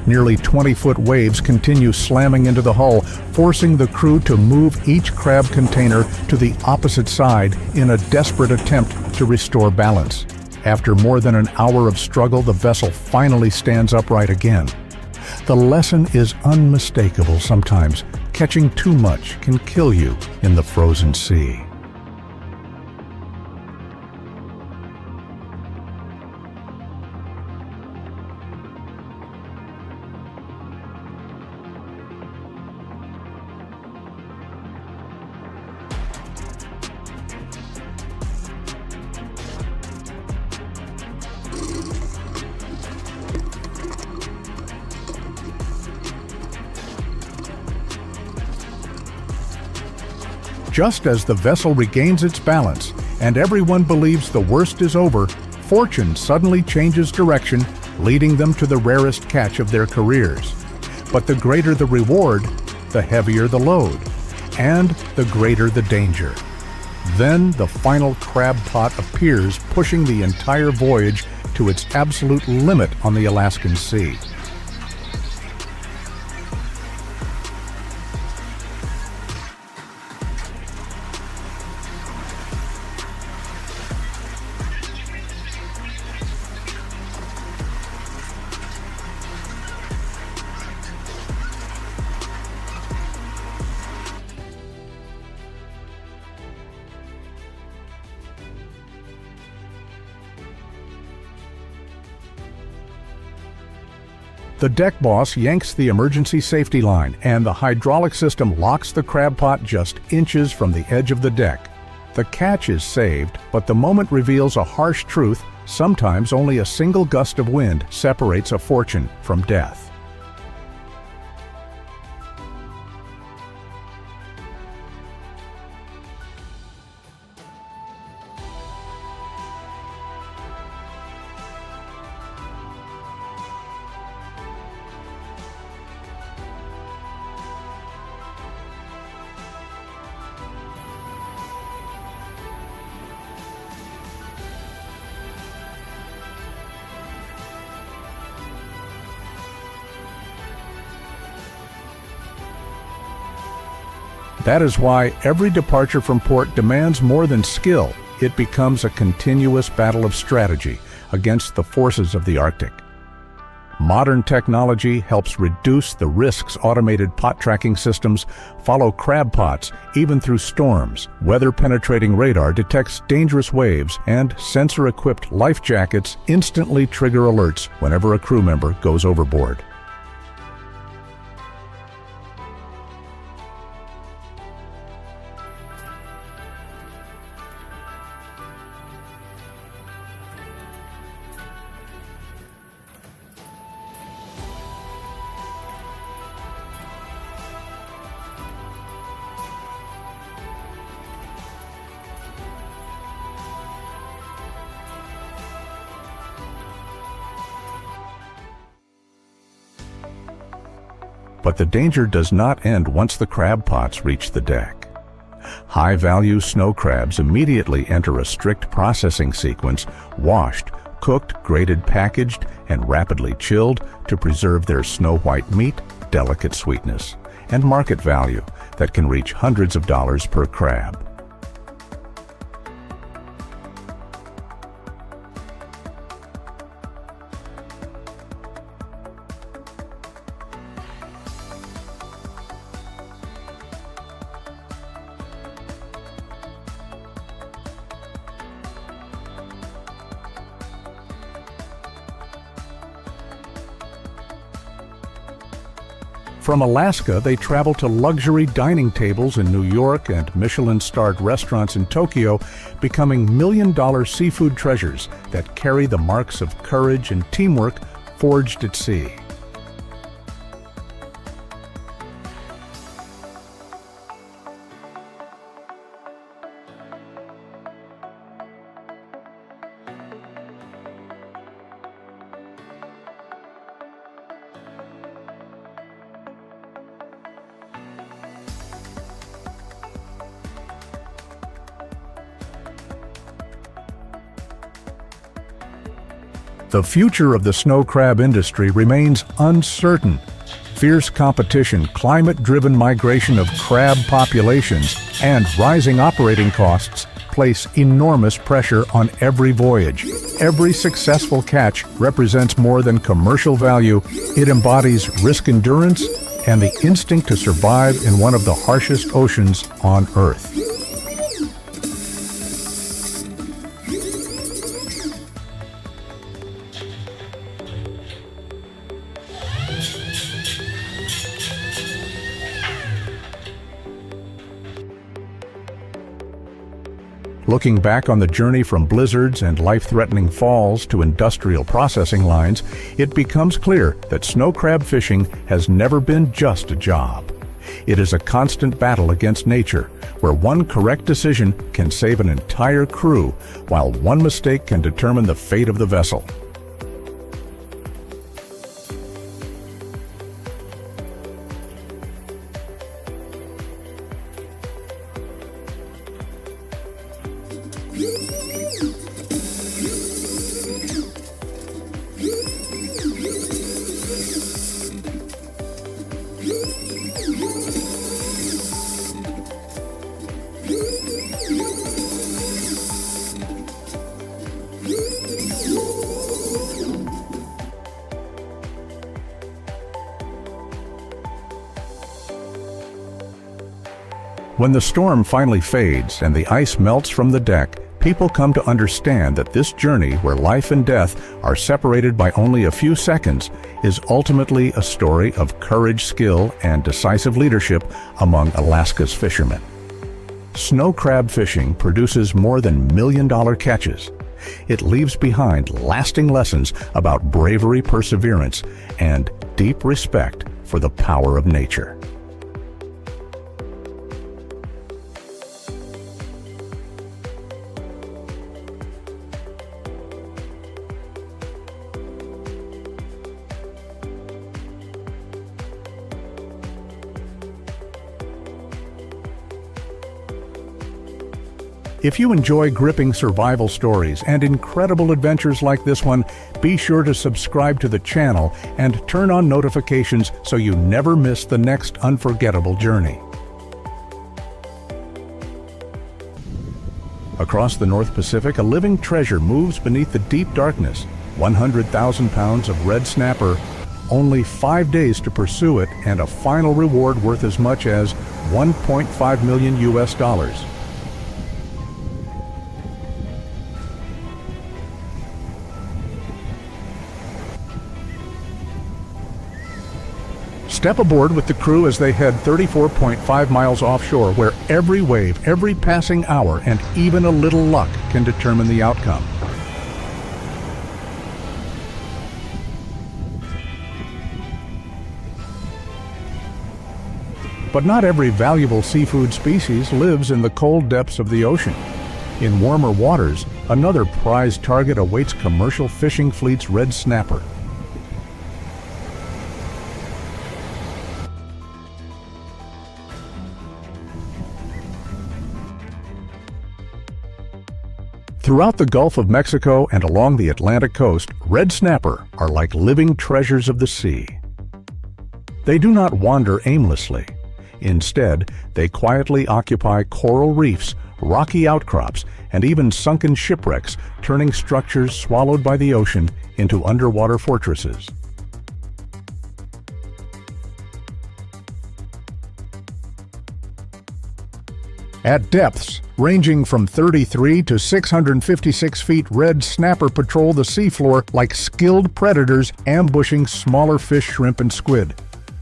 Nearly 20-foot waves continue slamming into the hull, forcing the crew to move each crab container to the opposite side in a desperate attempt to restore balance. After more than an hour of struggle, the vessel finally stands upright again. The lesson is unmistakable sometimes. Catching too much can kill you in the frozen sea. Just as the vessel regains its balance and everyone believes the worst is over, fortune suddenly changes direction, leading them to the rarest catch of their careers. But the greater the reward, the heavier the load, and the greater the danger. Then the final crab pot appears, pushing the entire voyage to its absolute limit on the Alaskan Sea. The deck boss yanks the emergency safety line, and the hydraulic system locks the crab pot just inches from the edge of the deck. The catch is saved, but the moment reveals a harsh truth. Sometimes only a single gust of wind separates a fortune from death. That is why every departure from port demands more than skill. it becomes a continuous battle of strategy against the forces of the Arctic. Modern technology helps reduce the risks. Automated pot tracking systems follow crab pots even through storms. Weather-penetrating radar detects dangerous waves, and sensor-equipped life jackets instantly trigger alerts whenever a crew member goes overboard. But the danger does not end once the crab pots reach the deck. High-value snow crabs immediately enter a strict processing sequence, washed, cooked, graded, packaged, and rapidly chilled to preserve their snow-white meat, delicate sweetness, and market value that can reach hundreds of dollars per crab. From Alaska, they travel to luxury dining tables in New York and Michelin-starred restaurants in Tokyo, becoming million-dollar seafood treasures that carry the marks of courage and teamwork forged at sea. The future of the snow crab industry remains uncertain. Fierce competition, climate-driven migration of crab populations, and rising operating costs place enormous pressure on every voyage. Every successful catch represents more than commercial value. It embodies risk endurance and the instinct to survive in one of the harshest oceans on Earth. Looking back on the journey from blizzards and life-threatening falls to industrial processing lines, it becomes clear that snow crab fishing has never been just a job. It is a constant battle against nature, where one correct decision can save an entire crew, while one mistake can determine the fate of the vessel. When the storm finally fades and the ice melts from the deck, people come to understand that this journey, where life and death are separated by only a few seconds, is ultimately a story of courage, skill, and decisive leadership among Alaska's fishermen. Snow crab fishing produces more than million-dollar catches. It leaves behind lasting lessons about bravery, perseverance, and deep respect for the power of nature. If you enjoy gripping survival stories and incredible adventures like this one, be sure to subscribe to the channel and turn on notifications so you never miss the next unforgettable journey. Across the North Pacific, a living treasure moves beneath the deep darkness. 100,000 pounds of red snapper, only 5 days to pursue it, and a final reward worth as much as $1.5 million US. Step aboard with the crew as they head 34.5 miles offshore, where every wave, every passing hour, and even a little luck can determine the outcome. But not every valuable seafood species lives in the cold depths of the ocean. In warmer waters, another prized target awaits commercial fishing fleet's red snapper. Throughout the Gulf of Mexico and along the Atlantic coast, red snapper are like living treasures of the sea. They do not wander aimlessly. Instead, they quietly occupy coral reefs, rocky outcrops, and even sunken shipwrecks, turning structures swallowed by the ocean into underwater fortresses. At depths ranging from 33 to 656 feet, red snapper patrol the seafloor like skilled predators ambushing smaller fish, shrimp, and squid.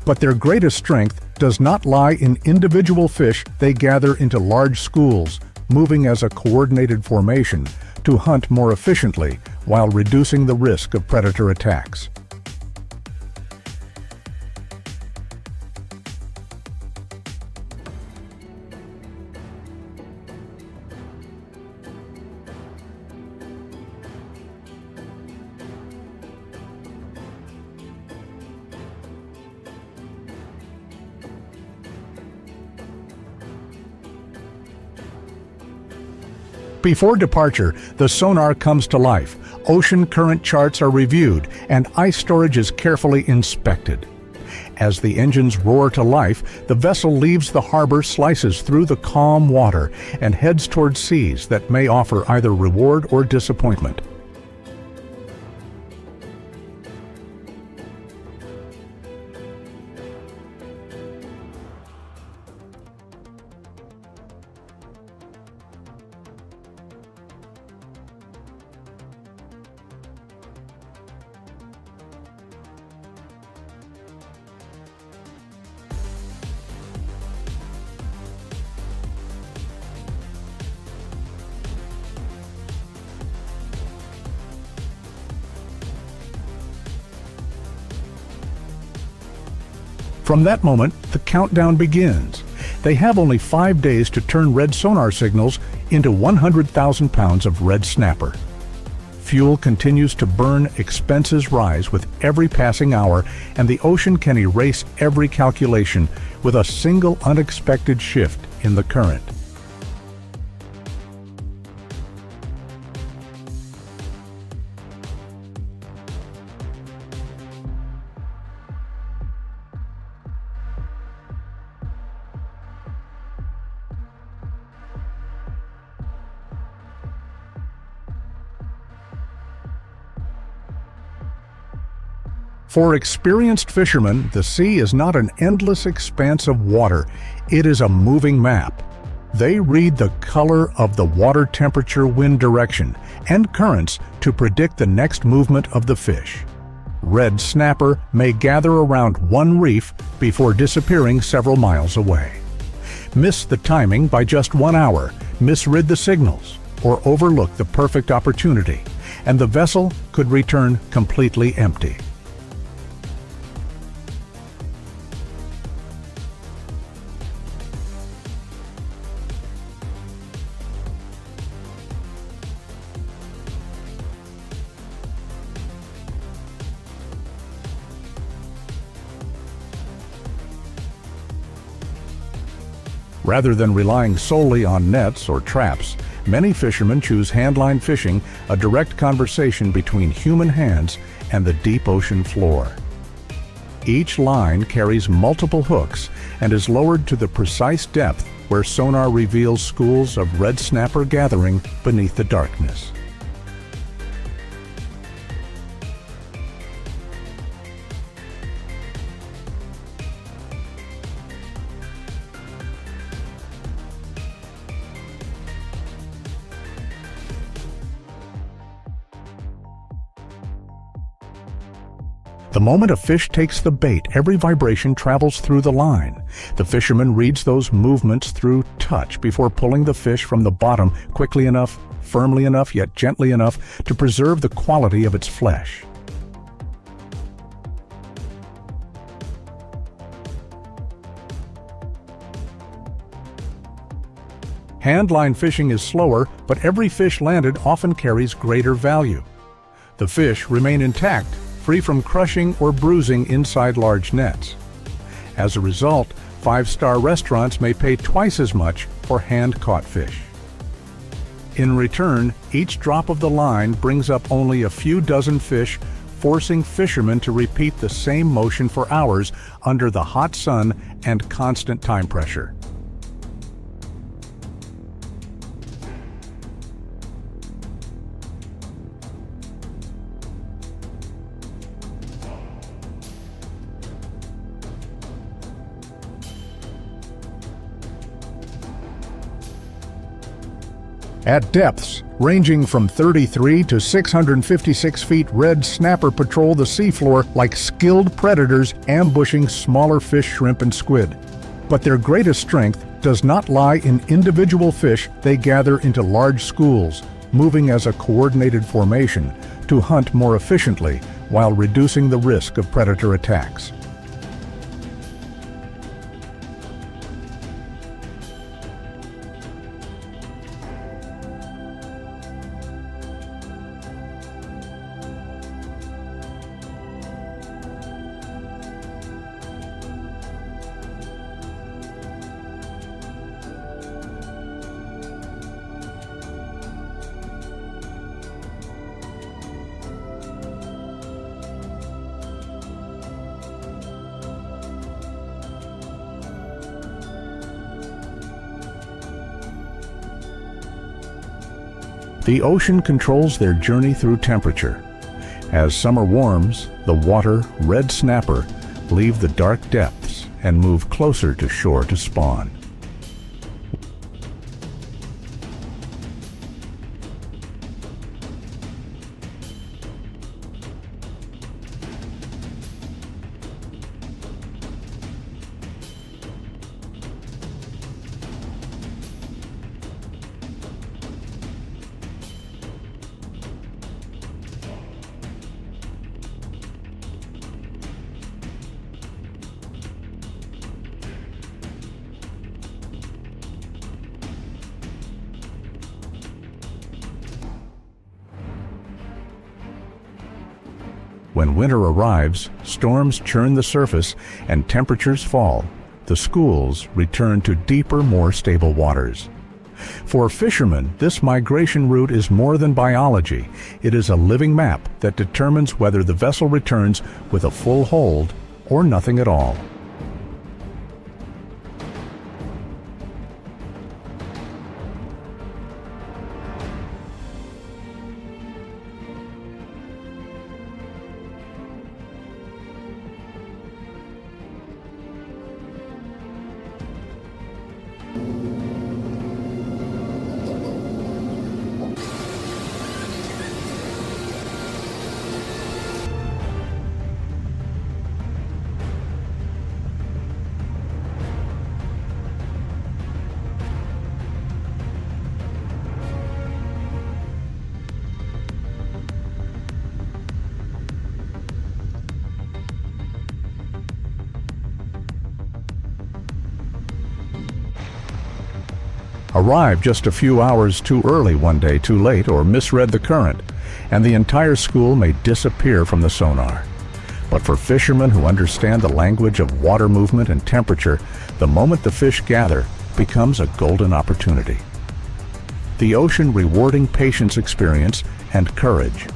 But their greatest strength does not lie in individual fish. They gather into large schools, moving as a coordinated formation to hunt more efficiently while reducing the risk of predator attacks. Before departure, the sonar comes to life. Ocean current charts are reviewed, and ice storage is carefully inspected. As the engines roar to life, the vessel leaves the harbor, slices through the calm water, and heads toward seas that may offer either reward or disappointment. From that moment, the countdown begins. They have only 5 days to turn red sonar signals into 100,000 pounds of red snapper. Fuel continues to burn, expenses rise with every passing hour, and the ocean can erase every calculation with a single unexpected shift in the current. For experienced fishermen, the sea is not an endless expanse of water, it is a moving map. They read the color of the water temperature, wind direction, and currents to predict the next movement of the fish. Red snapper may gather around one reef before disappearing several miles away. Miss the timing by just 1 hour, misread the signals, or overlook the perfect opportunity, and the vessel could return completely empty. Rather than relying solely on nets or traps, many fishermen choose handline fishing, a direct conversation between human hands and the deep ocean floor. Each line carries multiple hooks and is lowered to the precise depth where sonar reveals schools of red snapper gathering beneath the darkness. The moment a fish takes the bait, every vibration travels through the line. The fisherman reads those movements through touch before pulling the fish from the bottom quickly enough, firmly enough, yet gently enough to preserve the quality of its flesh. Handline fishing is slower, but every fish landed often carries greater value. The fish remain intact, free from crushing or bruising inside large nets. As a result, five-star restaurants may pay twice as much for hand-caught fish. In return, each drop of the line brings up only a few dozen fish, forcing fishermen to repeat the same motion for hours under the hot sun and constant time pressure. At depths ranging from 33 to 656 feet, red snapper patrol the seafloor like skilled predators ambushing smaller fish, shrimp, and squid. But their greatest strength does not lie in individual fish. They gather into large schools, moving as a coordinated formation to hunt more efficiently while reducing the risk of predator attacks. The ocean controls their journey through temperature. As summer warms, the water, red snapper, leave the dark depths and move closer to shore to spawn. When winter arrives, storms churn the surface and temperatures fall. The schools return to deeper, more stable waters. For fishermen, this migration route is more than biology. It is a living map that determines whether the vessel returns with a full hold or nothing at all. Arrive just a few hours too early one day, too late, or misread the current, and the entire school may disappear from the sonar. But for fishermen who understand the language of water movement and temperature, the moment the fish gather becomes a golden opportunity. The ocean rewarding patience, experience, and courage.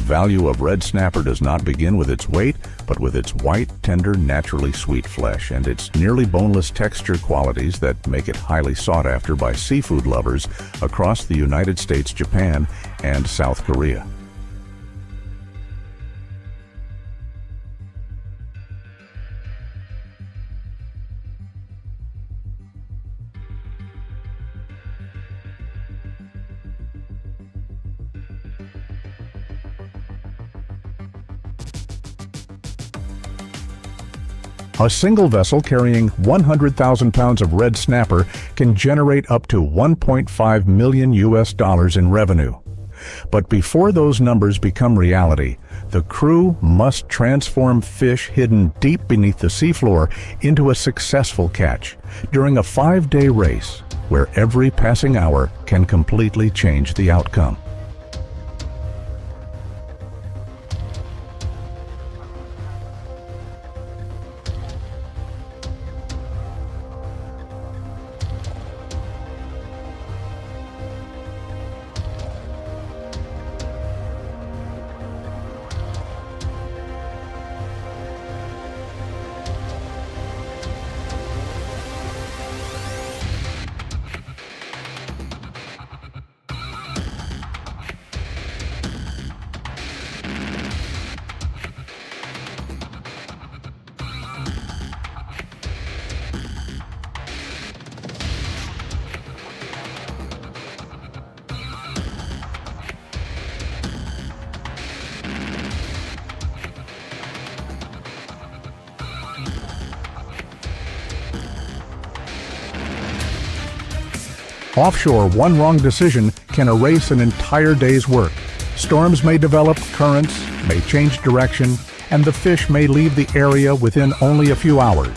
value of red snapper does not begin with its weight, but with its white, tender, naturally sweet flesh and its nearly boneless texture qualities that make it highly sought after by seafood lovers across the United States, Japan, and South Korea. A single vessel carrying 100,000 pounds of red snapper can generate up to $1.5 million in revenue. But before those numbers become reality, the crew must transform fish hidden deep beneath the seafloor into a successful catch during a 5-day race where every passing hour can completely change the outcome. Offshore, one wrong decision can erase an entire day's work. Storms may develop, currents may change direction, and the fish may leave the area within only a few hours.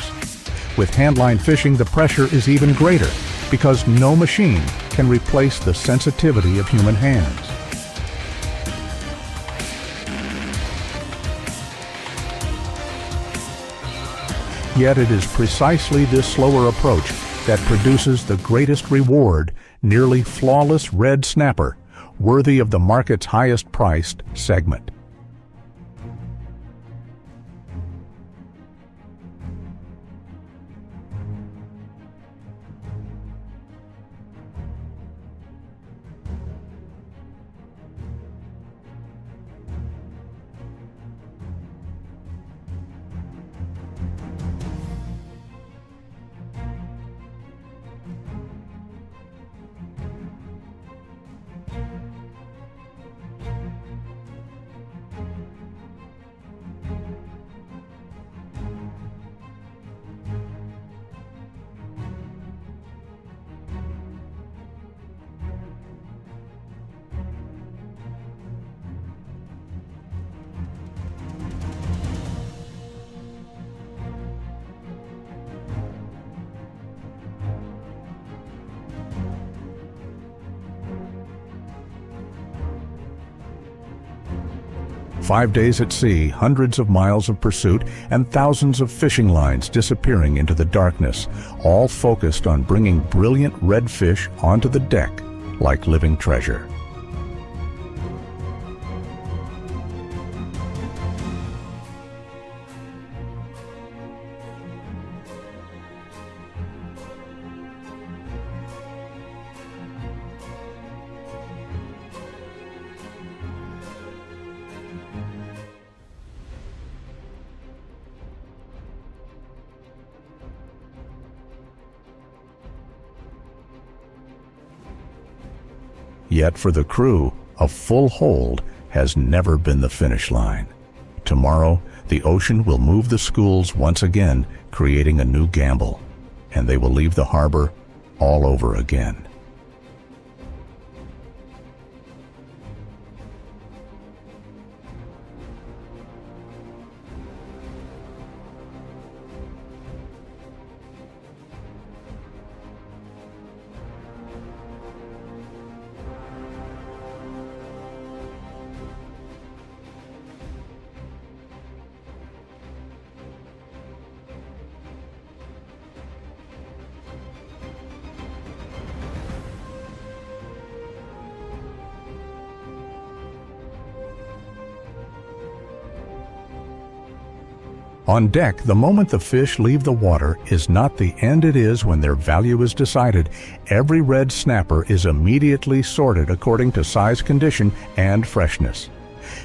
With handline fishing, the pressure is even greater because no machine can replace the sensitivity of human hands. Yet it is precisely this slower approach that produces the greatest reward, nearly flawless red snapper, worthy of the market's highest priced segment. "5 days at sea, hundreds of miles of pursuit, and thousands of fishing lines disappearing into the darkness, all focused on bringing brilliant red fish onto the deck like living treasure." Yet for the crew, a full hold has never been the finish line. Tomorrow, the ocean will move the schools once again, creating a new gamble, and they will leave the harbor all over again. On deck, the moment the fish leave the water is not the end it is when their value is decided. Every red snapper is immediately sorted according to size, condition, and freshness.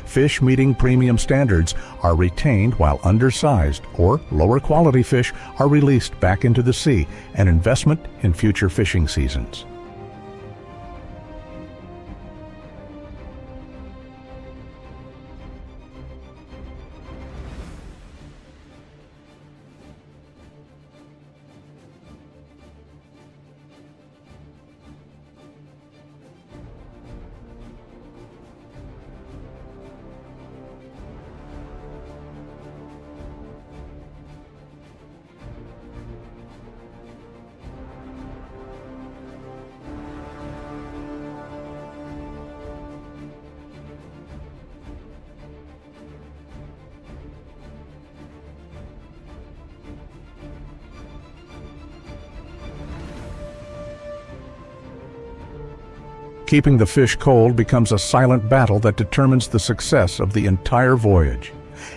Fish meeting premium standards are retained while undersized or lower quality fish are released back into the sea, an investment in future fishing seasons. Keeping the fish cold becomes a silent battle that determines the success of the entire voyage.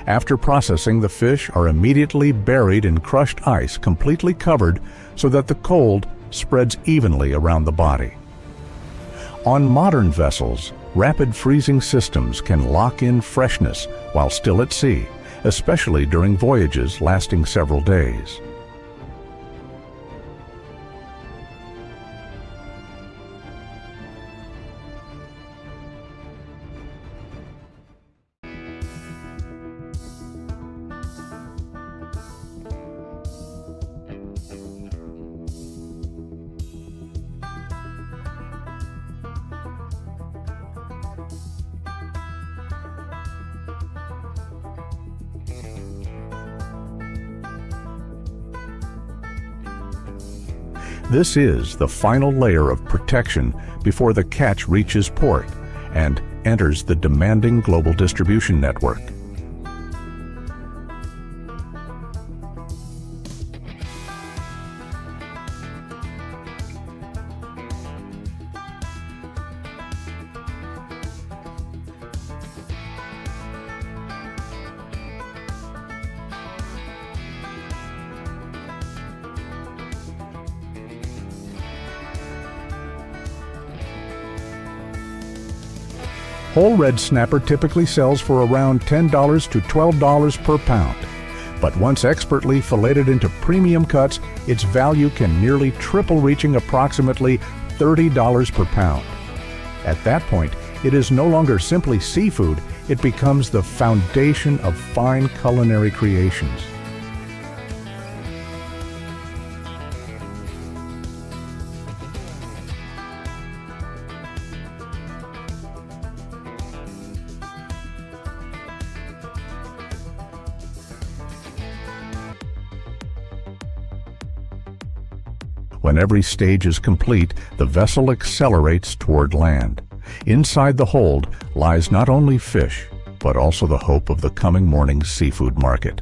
After processing, the fish are immediately buried in crushed ice, completely covered so that the cold spreads evenly around the body. On modern vessels, rapid freezing systems can lock in freshness while still at sea, especially during voyages lasting several days. This is the final layer of protection before the catch reaches port and enters the demanding global distribution network. Whole red snapper typically sells for around $10 to $12 per pound. But once expertly filleted into premium cuts, its value can nearly triple, reaching approximately $30 per pound. At that point, it is no longer simply seafood, it becomes the foundation of fine culinary creations. When every stage is complete, the vessel accelerates toward land. Inside the hold lies not only fish, but also the hope of the coming morning's seafood market.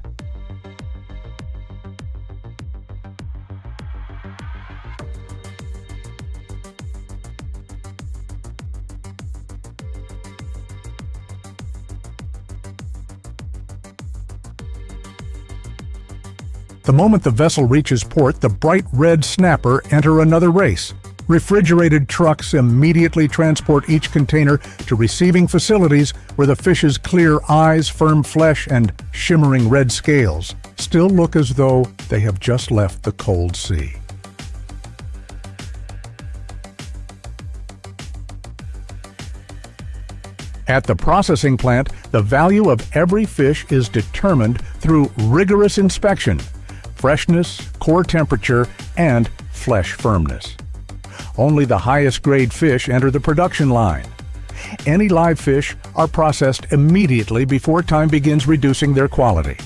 The moment the vessel reaches port, the bright red snapper enter another race. Refrigerated trucks immediately transport each container to receiving facilities where the fish's clear eyes, firm flesh, and shimmering red scales still look as though they have just left the cold sea. At the processing plant, the value of every fish is determined through rigorous inspection, freshness, core temperature, and flesh firmness. Only the highest grade fish enter the production line. Any live fish are processed immediately before time begins reducing their quality.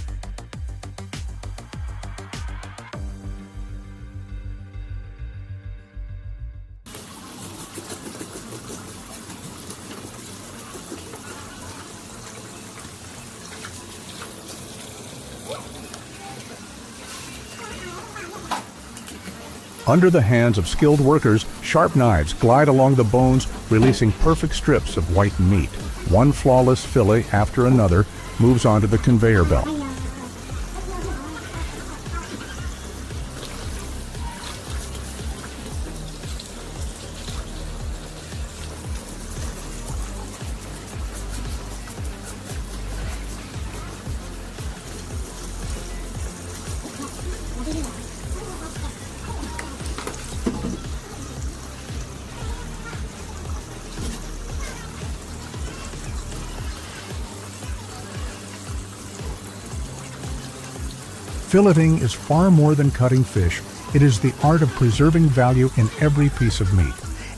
Under the hands of skilled workers, sharp knives glide along the bones, releasing perfect strips of white meat. One flawless fillet after another moves onto the conveyor belt. Filleting is far more than cutting fish. It is the art of preserving value in every piece of meat.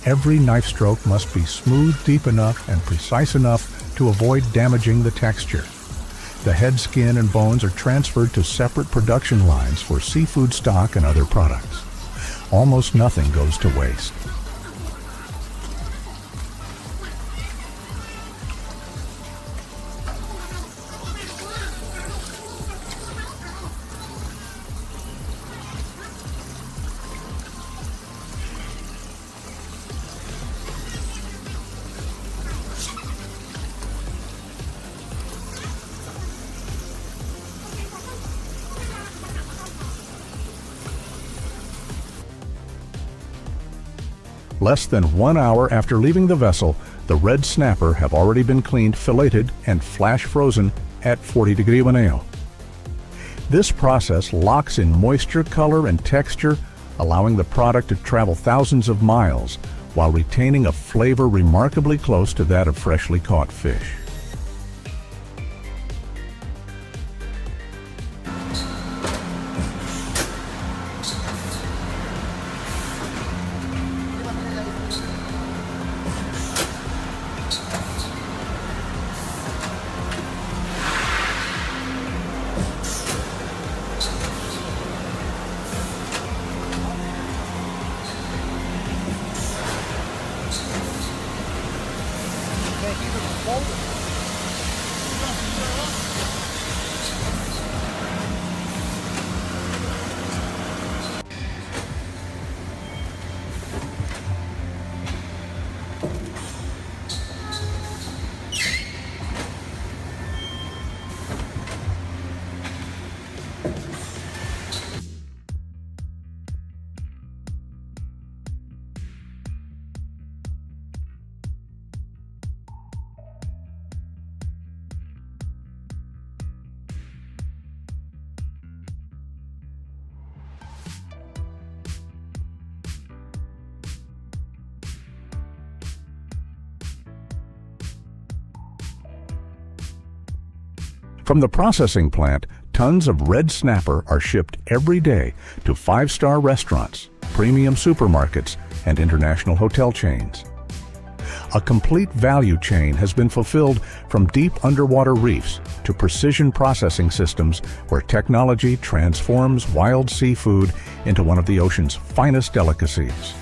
Every knife stroke must be smooth, deep enough, and precise enough to avoid damaging the texture. The head, skin, and bones are transferred to separate production lines for seafood stock and other products. Almost nothing goes to waste. Less than 1 hour after leaving the vessel, the red snapper have already been cleaned, filleted, and flash frozen at 40-degree Waneo. This process locks in moisture, color, and texture, allowing the product to travel thousands of miles while retaining a flavor remarkably close to that of freshly caught fish. From the processing plant, tons of red snapper are shipped every day to 5-star restaurants, premium supermarkets, and international hotel chains. A complete value chain has been fulfilled from deep underwater reefs to precision processing systems where technology transforms wild seafood into one of the ocean's finest delicacies.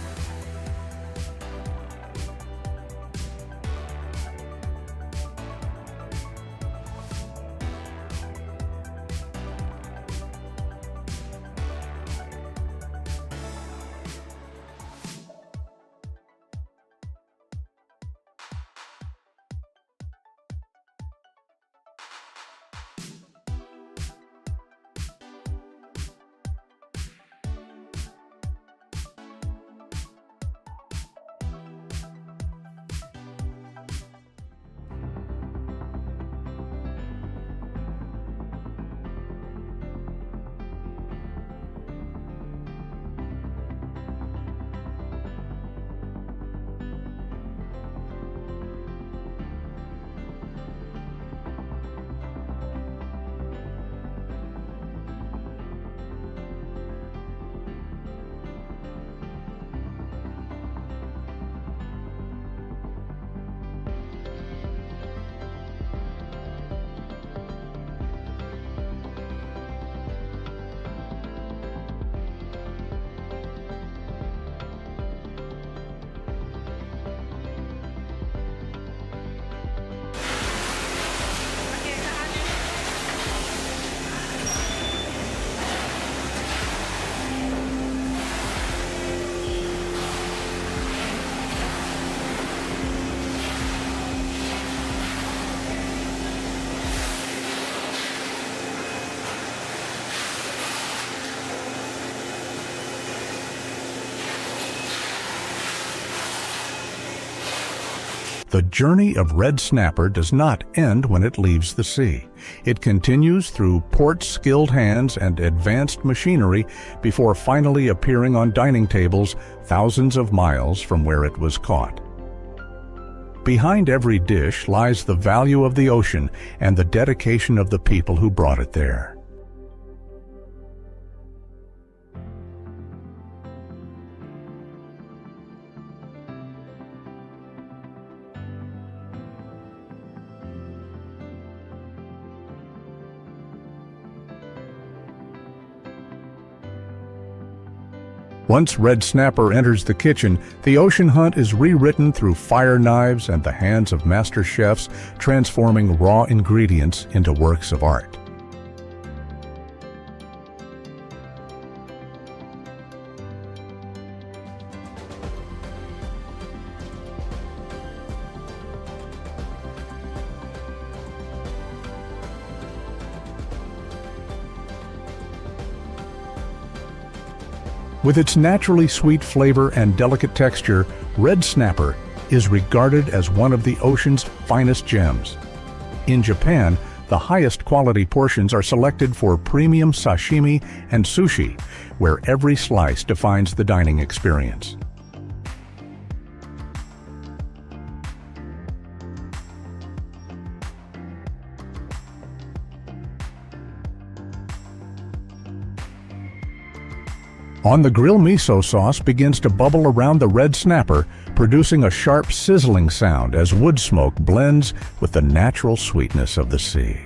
The journey of red snapper does not end when it leaves the sea. It continues through port skilled hands and advanced machinery before finally appearing on dining tables thousands of miles from where it was caught. Behind every dish lies the value of the ocean and the dedication of the people who brought it there. Once red snapper enters the kitchen, the ocean hunt is rewritten through fire knives and the hands of master chefs, transforming raw ingredients into works of art. With its naturally sweet flavor and delicate texture, red snapper is regarded as one of the ocean's finest gems. In Japan, the highest quality portions are selected for premium sashimi and sushi, where every slice defines the dining experience. On the grill, miso sauce begins to bubble around the red snapper, producing a sharp sizzling sound as wood smoke blends with the natural sweetness of the sea.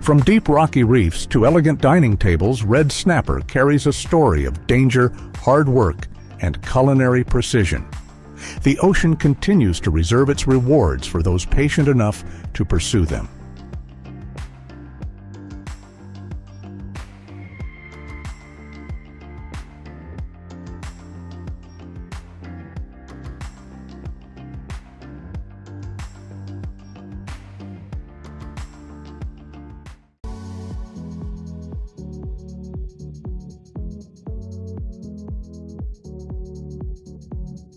From deep rocky reefs to elegant dining tables, red snapper carries a story of danger, hard work, and culinary precision. The ocean continues to reserve its rewards for those patient enough to pursue them.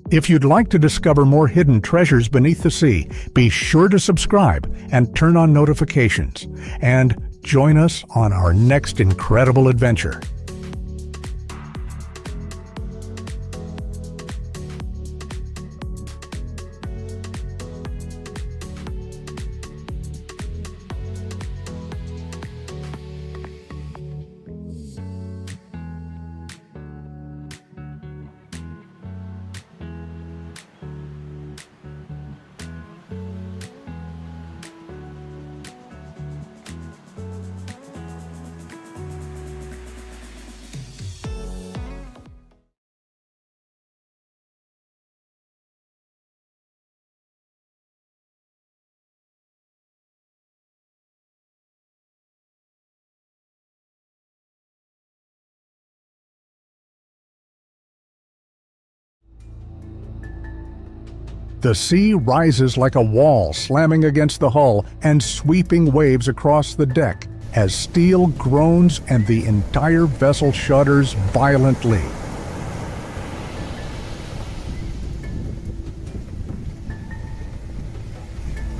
If you'd like to discover more hidden treasures beneath the sea, be sure to subscribe and turn on notifications. And join us on our next incredible adventure. The sea rises like a wall, slamming against the hull and sweeping waves across the deck as steel groans and the entire vessel shudders violently.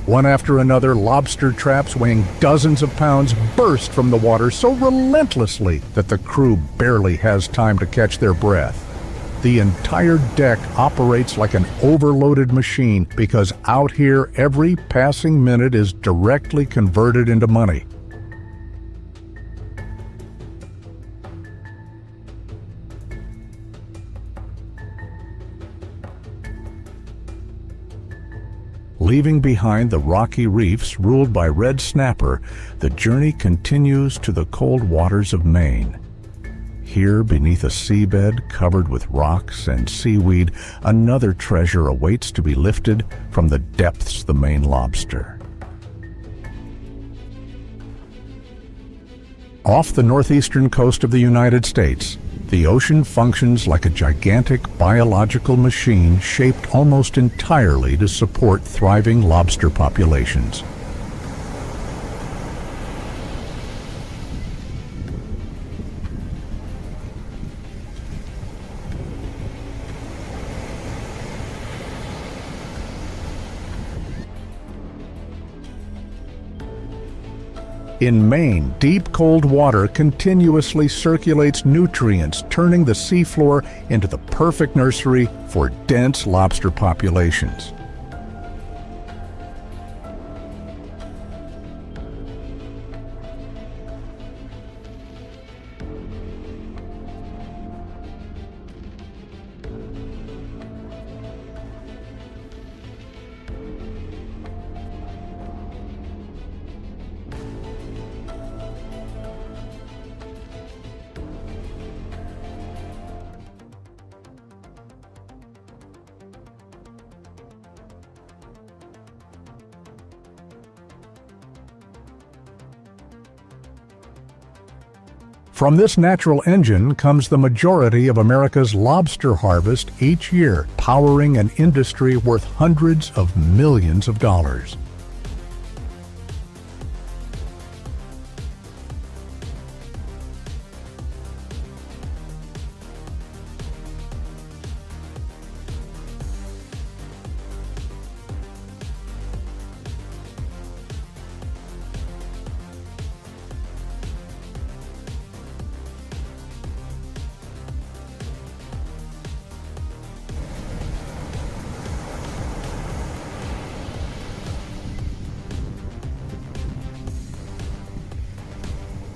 One after another, lobster traps weighing dozens of pounds burst from the water so relentlessly that the crew barely has time to catch their breath. The entire deck operates like an overloaded machine because out here every passing minute is directly converted into money. Leaving behind the rocky reefs ruled by red snapper, the journey continues to the cold waters of Maine. Here, beneath a seabed covered with rocks and seaweed, another treasure awaits to be lifted from the depths the Maine lobster. Off the northeastern coast of the United States, the ocean functions like a gigantic biological machine shaped almost entirely to support thriving lobster populations. In Maine, deep cold water continuously circulates nutrients, turning the seafloor into the perfect nursery for dense lobster populations. From this natural engine comes the majority of America's lobster harvest each year, powering an industry worth hundreds of millions of dollars.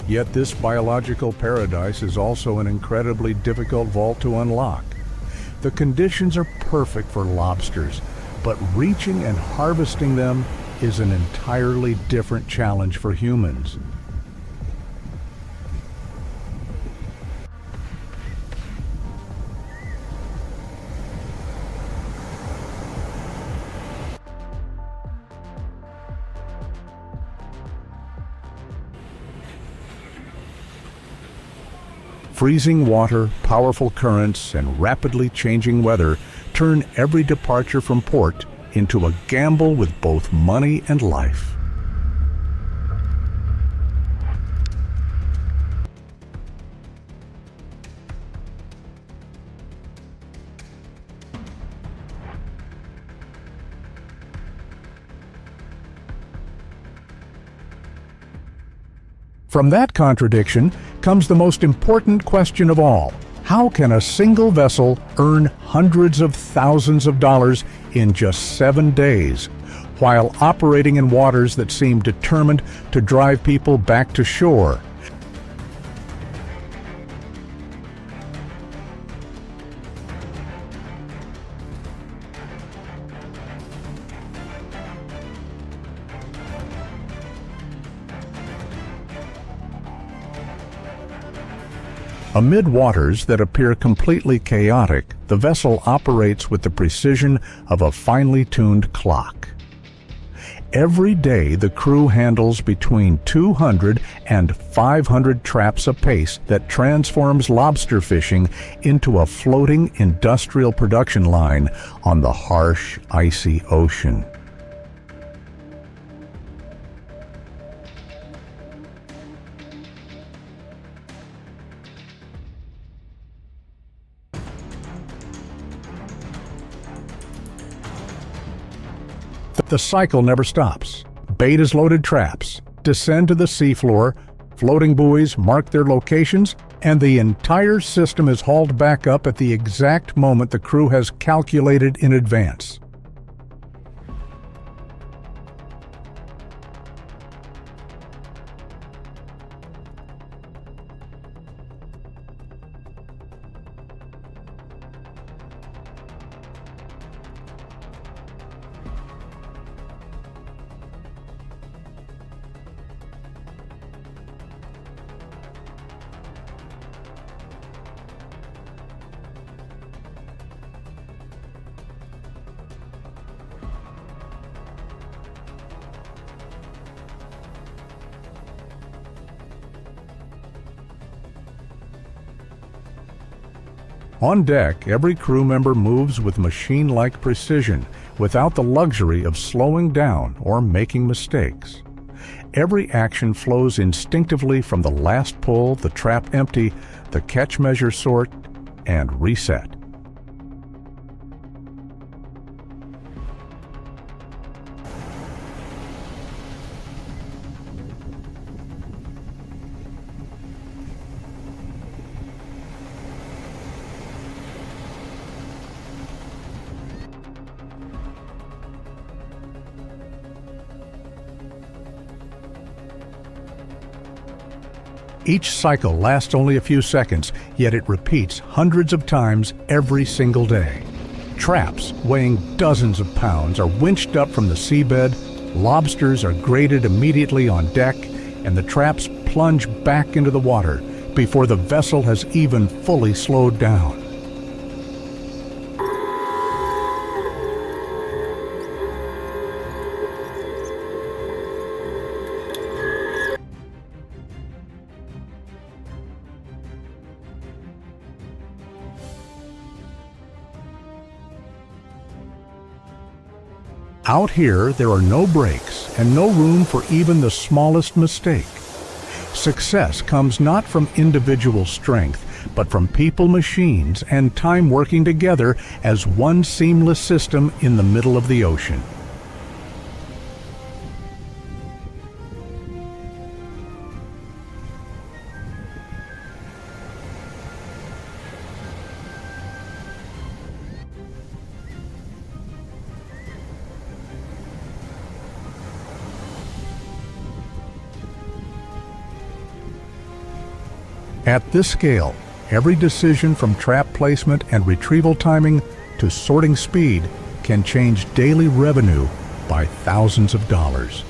Yet this biological paradise is also an incredibly difficult vault to unlock. The conditions are perfect for lobsters, but reaching and harvesting them is an entirely different challenge for humans. Freezing water, powerful currents, and rapidly changing weather turn every departure from port into a gamble with both money and life. From that contradiction comes the most important question of all. How can a single vessel earn hundreds of thousands of dollars in just 7 days, while operating in waters that seem determined to drive people back to shore? Amid waters that appear completely chaotic, the vessel operates with the precision of a finely tuned clock. Every day, the crew handles between 200 and 500 traps apace that transforms lobster fishing into a floating industrial production line on the harsh, icy ocean. The cycle never stops. Bait is loaded traps, descend to the seafloor, floating buoys mark their locations, and the entire system is hauled back up at the exact moment the crew has calculated in advance. On deck, every crew member moves with machine-like precision, without the luxury of slowing down or making mistakes. Every action flows instinctively from the last pull, the trap empty, the catch measure sort, and reset. Each cycle lasts only a few seconds, yet it repeats hundreds of times every single day. Traps weighing dozens of pounds are winched up from the seabed, lobsters are grated immediately on deck, and the traps plunge back into the water before the vessel has even fully slowed down. Out here, there are no breaks and no room for even the smallest mistake. Success comes not from individual strength, but from people, machines, and time working together as one seamless system in the middle of the ocean. At this scale, every decision from trap placement and retrieval timing to sorting speed can change daily revenue by thousands of dollars.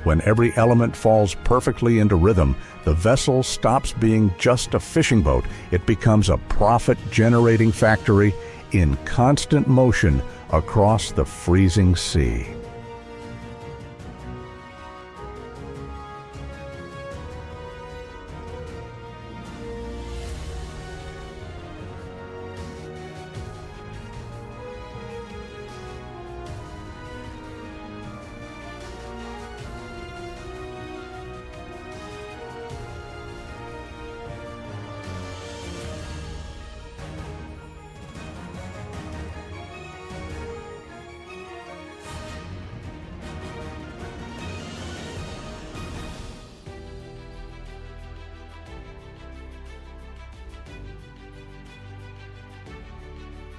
When every element falls perfectly into rhythm, the vessel stops being just a fishing boat. It becomes a profit-generating factory in constant motion across the freezing sea.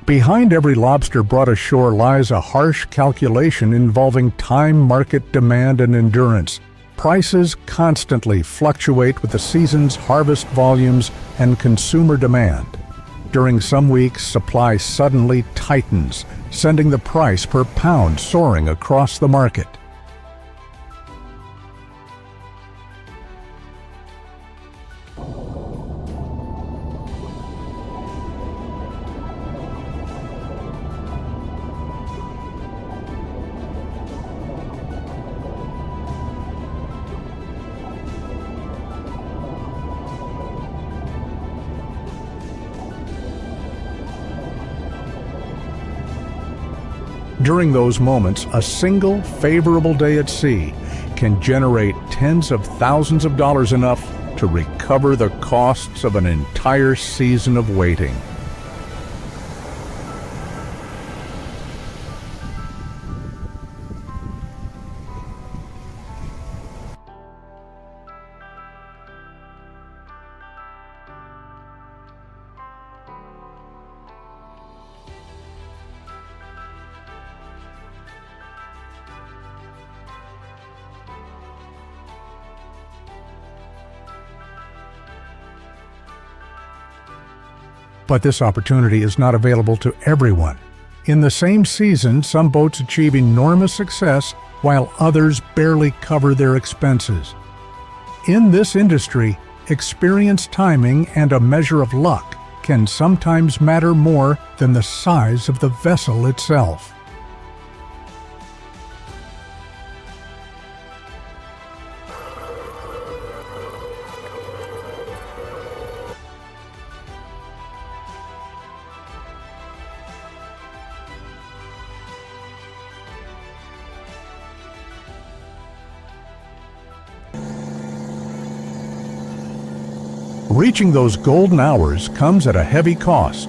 Behind every lobster brought ashore lies a harsh calculation involving time, market demand, and endurance. Prices constantly fluctuate with the season's harvest volumes and consumer demand. During some weeks, supply suddenly tightens, sending the price per pound soaring across the market. During those moments, a single favorable day at sea can generate tens of thousands of dollars, enough to recover the costs of an entire season of waiting. But this opportunity is not available to everyone. In the same season, some boats achieve enormous success while others barely cover their expenses. In this industry, experience, timing, and a measure of luck can sometimes matter more than the size of the vessel itself. Reaching those golden hours comes at a heavy cost.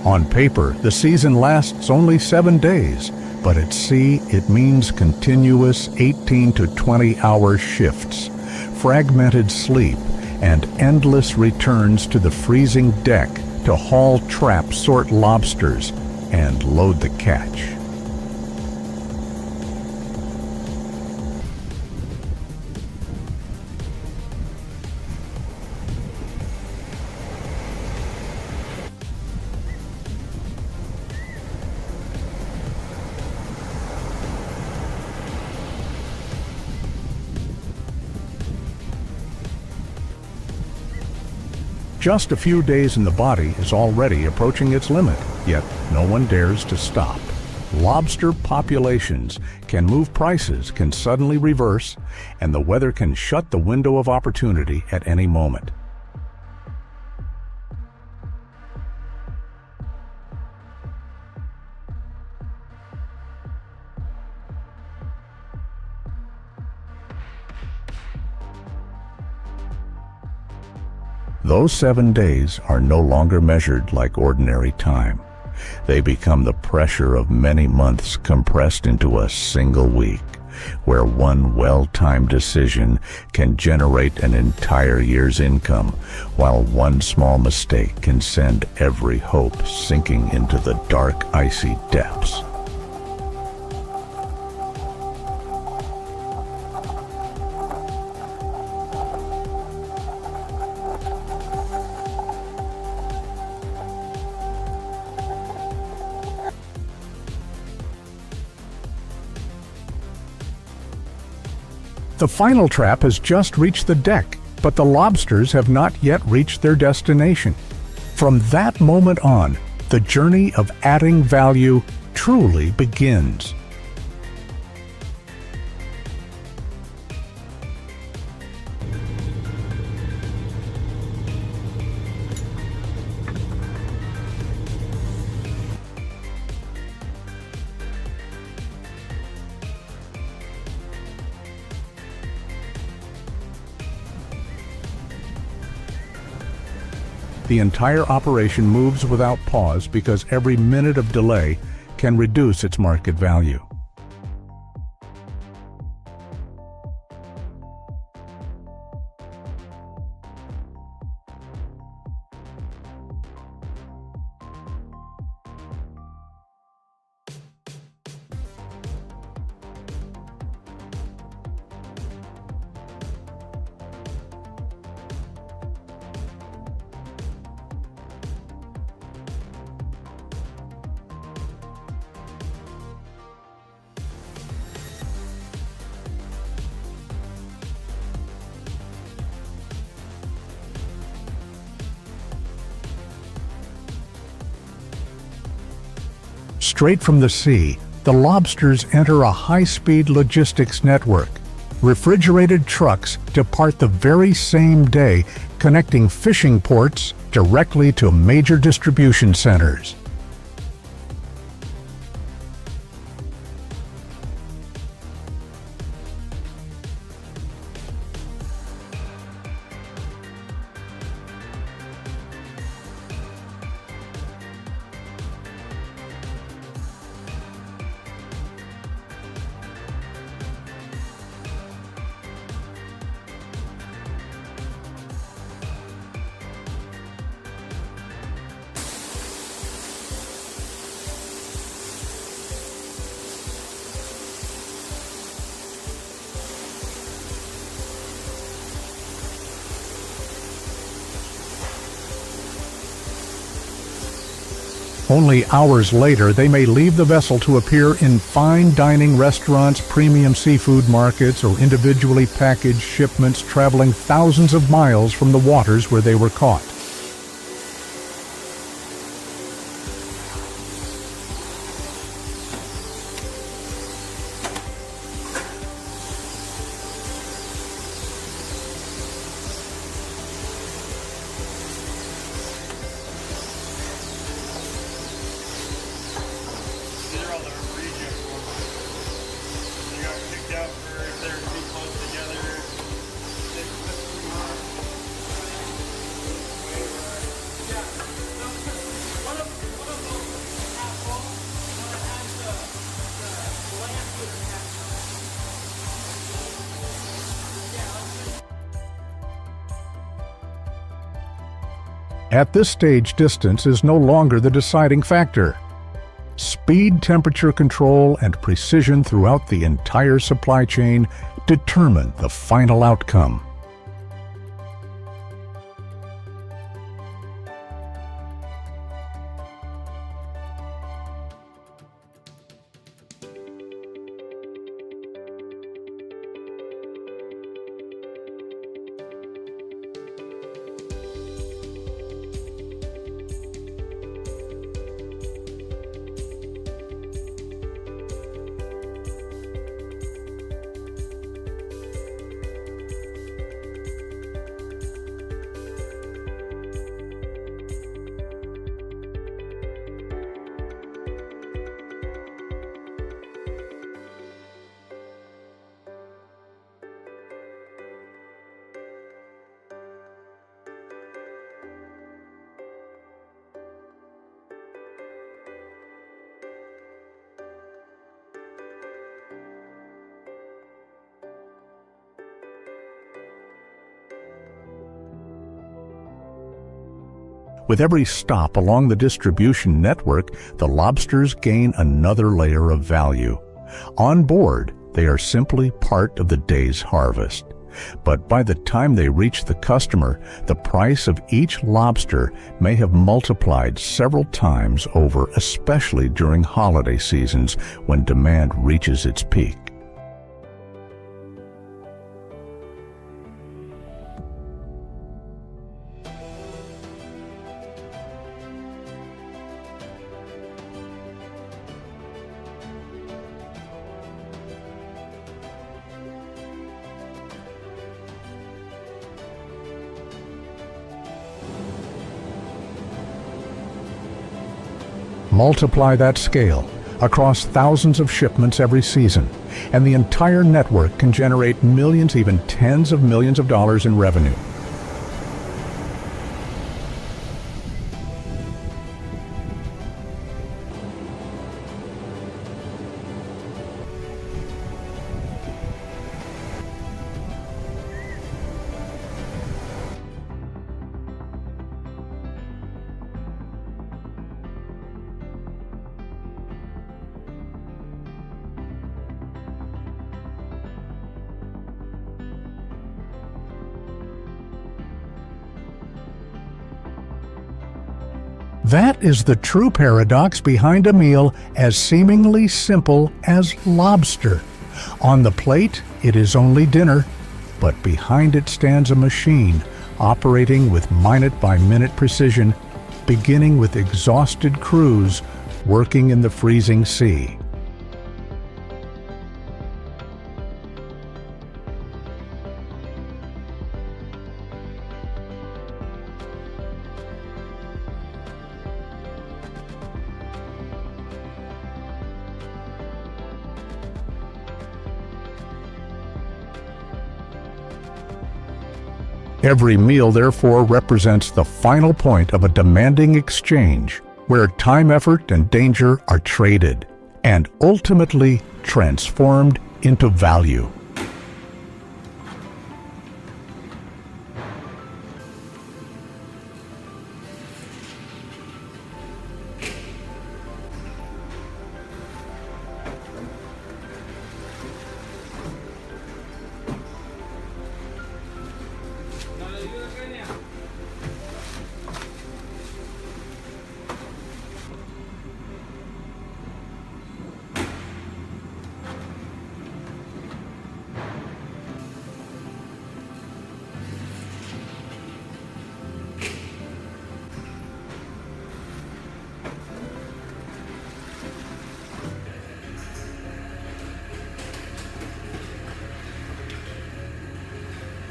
On paper, the season lasts only 7 days, but at sea it means continuous 18 to 20-hour shifts, fragmented sleep, and endless returns to the freezing deck to haul, trap, sort lobsters, and load the catch. Just a few days in the body is already approaching its limit, yet no one dares to stop. Lobster populations can move, prices can suddenly reverse, and the weather can shut the window of opportunity at any moment. Those 7 days are no longer measured like ordinary time. They become the pressure of many months compressed into a single week, where one well-timed decision can generate an entire year's income, while one small mistake can send every hope sinking into the dark, icy depths. The final trap has just reached the deck, but the lobsters have not yet reached their destination. From that moment on, the journey of adding value truly begins. The entire operation moves without pause because every minute of delay can reduce its market value. Straight from the sea, the lobsters enter a high-speed logistics network. Refrigerated trucks depart the very same day, connecting fishing ports directly to major distribution centers. Only hours later, they may leave the vessel to appear in fine dining restaurants, premium seafood markets, or individually packaged shipments traveling thousands of miles from the waters where they were caught. At this stage, distance is no longer the deciding factor. Speed, temperature control, and precision throughout the entire supply chain determine the final outcome. With every stop along the distribution network, the lobsters gain another layer of value. On board, they are simply part of the day's harvest. But by the time they reach the customer, the price of each lobster may have multiplied several times over, especially during holiday seasons when demand reaches its peak. Multiply that scale across thousands of shipments every season, and the entire network can generate millions, even tens of millions of dollars in revenue. That is the true paradox behind a meal as seemingly simple as lobster. On the plate, it is only dinner, but behind it stands a machine operating with minute-by-minute precision, beginning with exhausted crews working in the freezing sea. Every meal, therefore, represents the final point of a demanding exchange where time, effort, and danger are traded and ultimately transformed into value.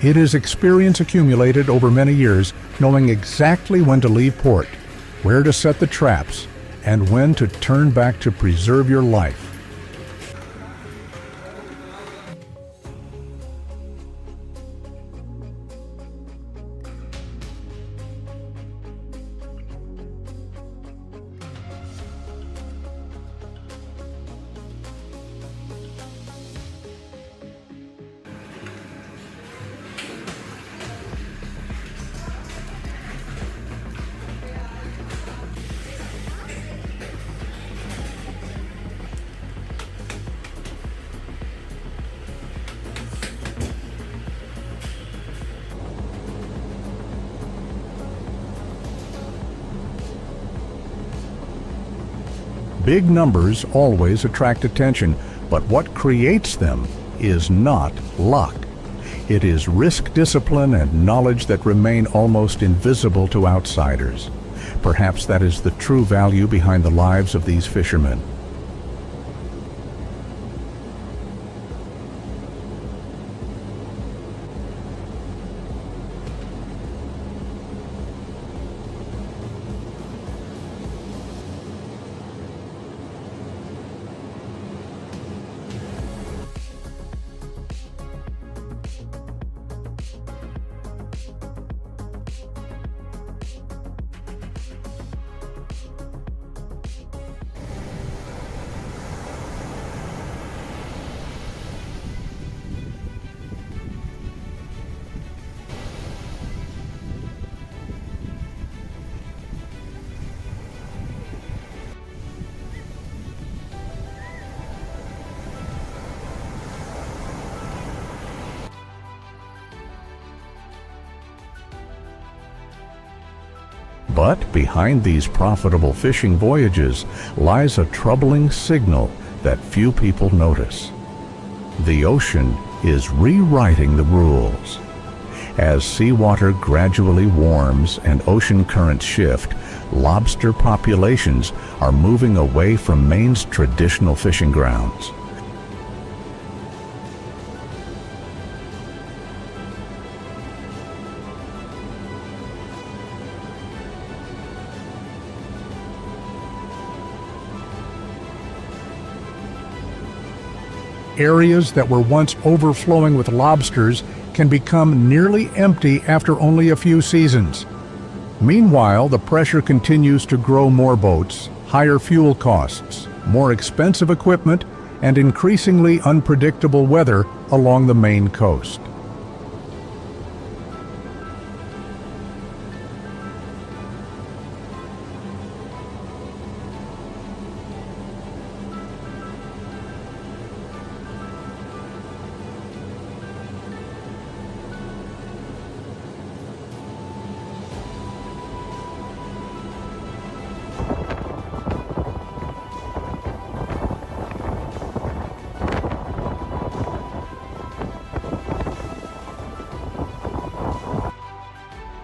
It is experience accumulated over many years, knowing exactly when to leave port, where to set the traps, and when to turn back to preserve your life. Big numbers always attract attention, but what creates them is not luck. It is risk discipline and knowledge that remain almost invisible to outsiders. Perhaps that is the true value behind the lives of these fishermen. But behind these profitable fishing voyages lies a troubling signal that few people notice. The ocean is rewriting the rules. As seawater gradually warms and ocean currents shift, lobster populations are moving away from Maine's traditional fishing grounds. Areas that were once overflowing with lobsters can become nearly empty after only a few seasons. Meanwhile, the pressure continues to grow: more boats, higher fuel costs, more expensive equipment, and increasingly unpredictable weather along the Maine coast.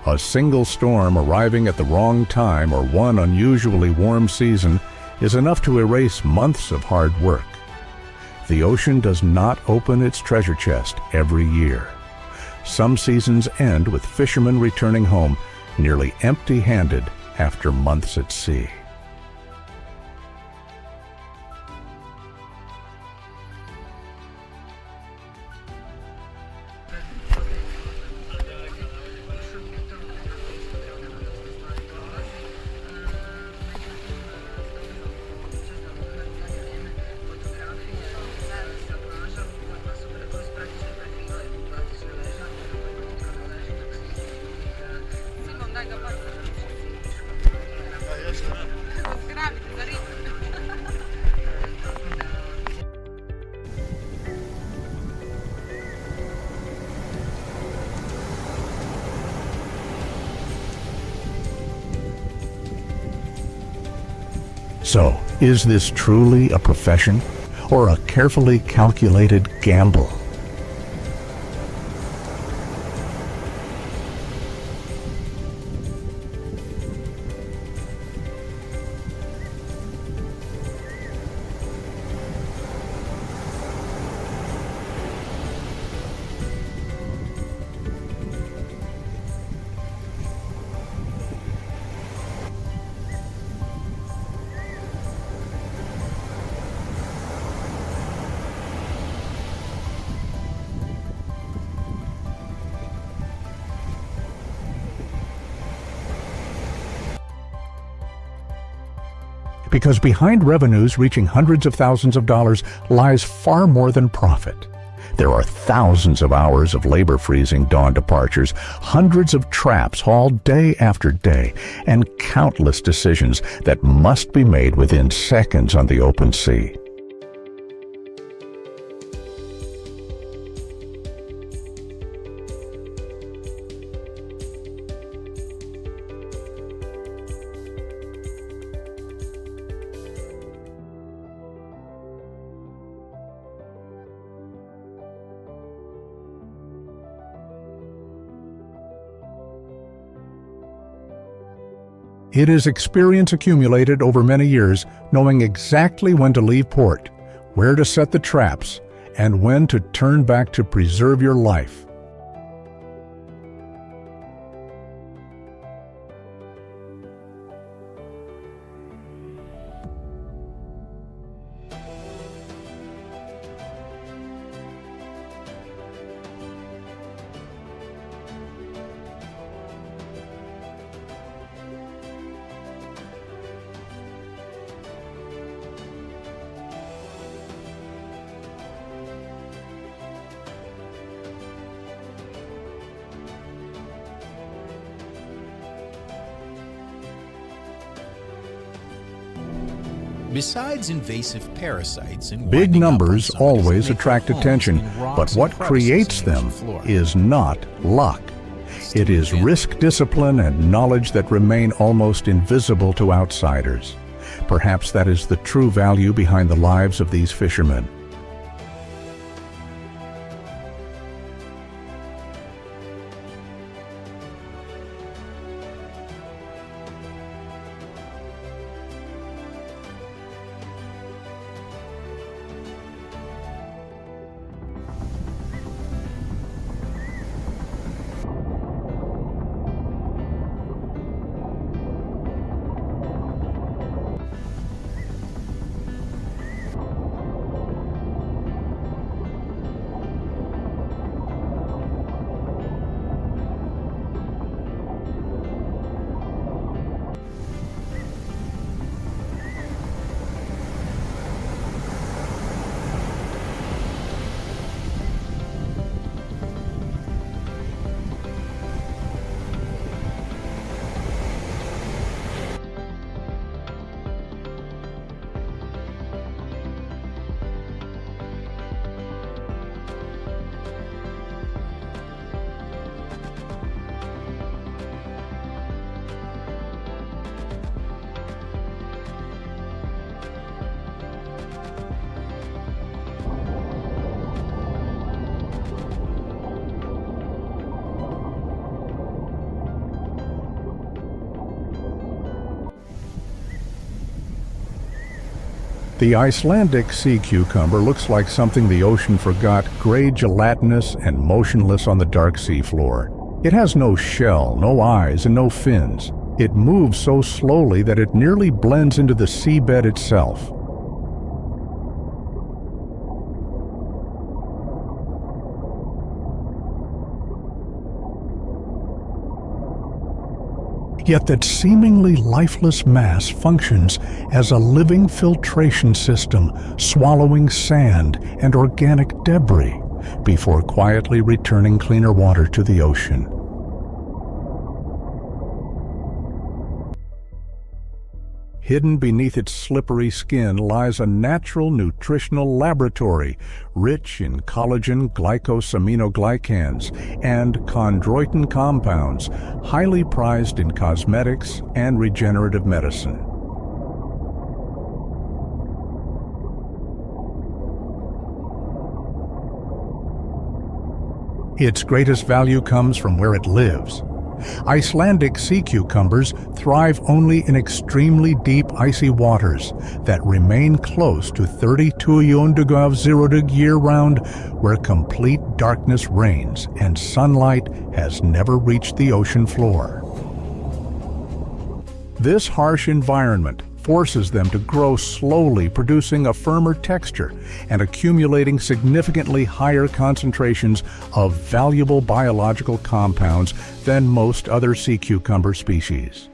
A single storm arriving at the wrong time or one unusually warm season is enough to erase months of hard work. The ocean does not open its treasure chest every year. Some seasons end with fishermen returning home nearly empty-handed after months at sea. So, is this truly a profession or a carefully calculated gamble? Because behind revenues reaching hundreds of thousands of dollars lies far more than profit. There are thousands of hours of labor freezing dawn departures, hundreds of traps hauled day after day, and countless decisions that must be made within seconds on the open sea. It is experience accumulated over many years, knowing exactly when to leave port, where to set the traps, and when to turn back to preserve your life. Besides invasive parasites and Big winding up on numbers some of these always naked attract homes attention, in rocks but and what crevices creates in the them ocean floor. is not luck. It is risk, discipline, and knowledge that remain almost invisible to outsiders. Perhaps that is the true value behind the lives of these fishermen. The Icelandic sea cucumber looks like something the ocean forgot, gray, gelatinous, and motionless on the dark sea floor. It has no shell, no eyes, and no fins. It moves so slowly that it nearly blends into the seabed itself. Yet that seemingly lifeless mass functions as a living filtration system, swallowing sand and organic debris before quietly returning cleaner water to the ocean. Hidden beneath its slippery skin lies a natural nutritional laboratory, rich in collagen, glycosaminoglycans, and chondroitin compounds, highly prized in cosmetics and regenerative medicine. Its greatest value comes from where it lives. Icelandic sea cucumbers thrive only in extremely deep icy waters that remain close to 32° year-round, where complete darkness reigns and sunlight has never reached the ocean floor. This harsh environment forces them to grow slowly, producing a firmer texture and accumulating significantly higher concentrations of valuable biological compounds than most other sea cucumber species.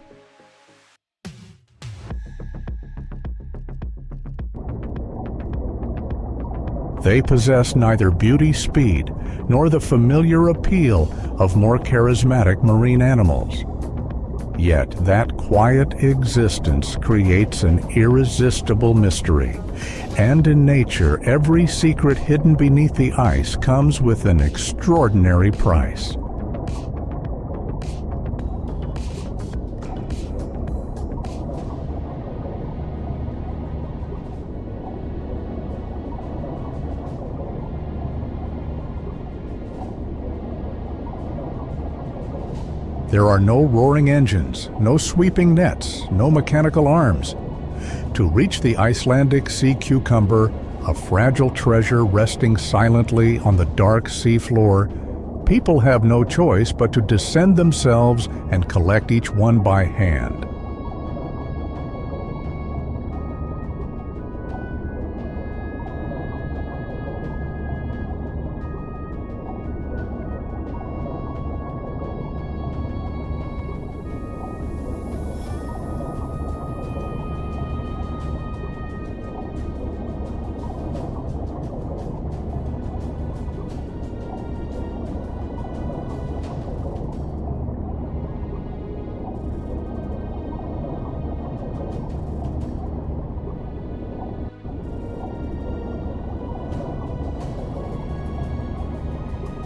They possess neither beauty, speed, nor the familiar appeal of more charismatic marine animals. Yet that quiet existence creates an irresistible mystery, and in nature, every secret hidden beneath the ice comes with an extraordinary price. There are no roaring engines, no sweeping nets, no mechanical arms. To reach the Icelandic sea cucumber, a fragile treasure resting silently on the dark sea floor, people have no choice but to descend themselves and collect each one by hand.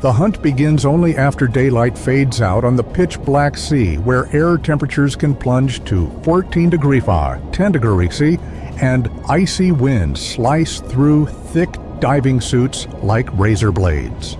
The hunt begins only after daylight fades out on the pitch-black sea, where air temperatures can plunge to 14 degrees Fahrenheit, 10 degrees C, and icy winds slice through thick diving suits like razor blades.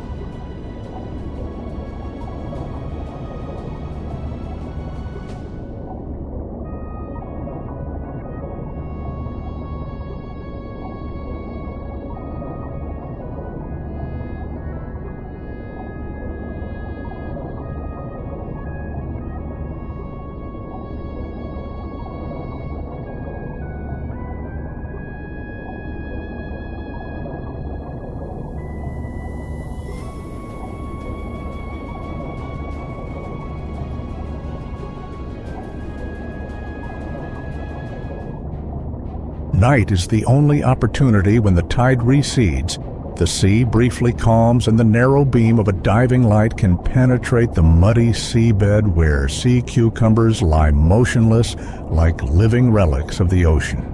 Night is the only opportunity when the tide recedes. The sea briefly calms and the narrow beam of a diving light can penetrate the muddy seabed where sea cucumbers lie motionless like living relics of the ocean.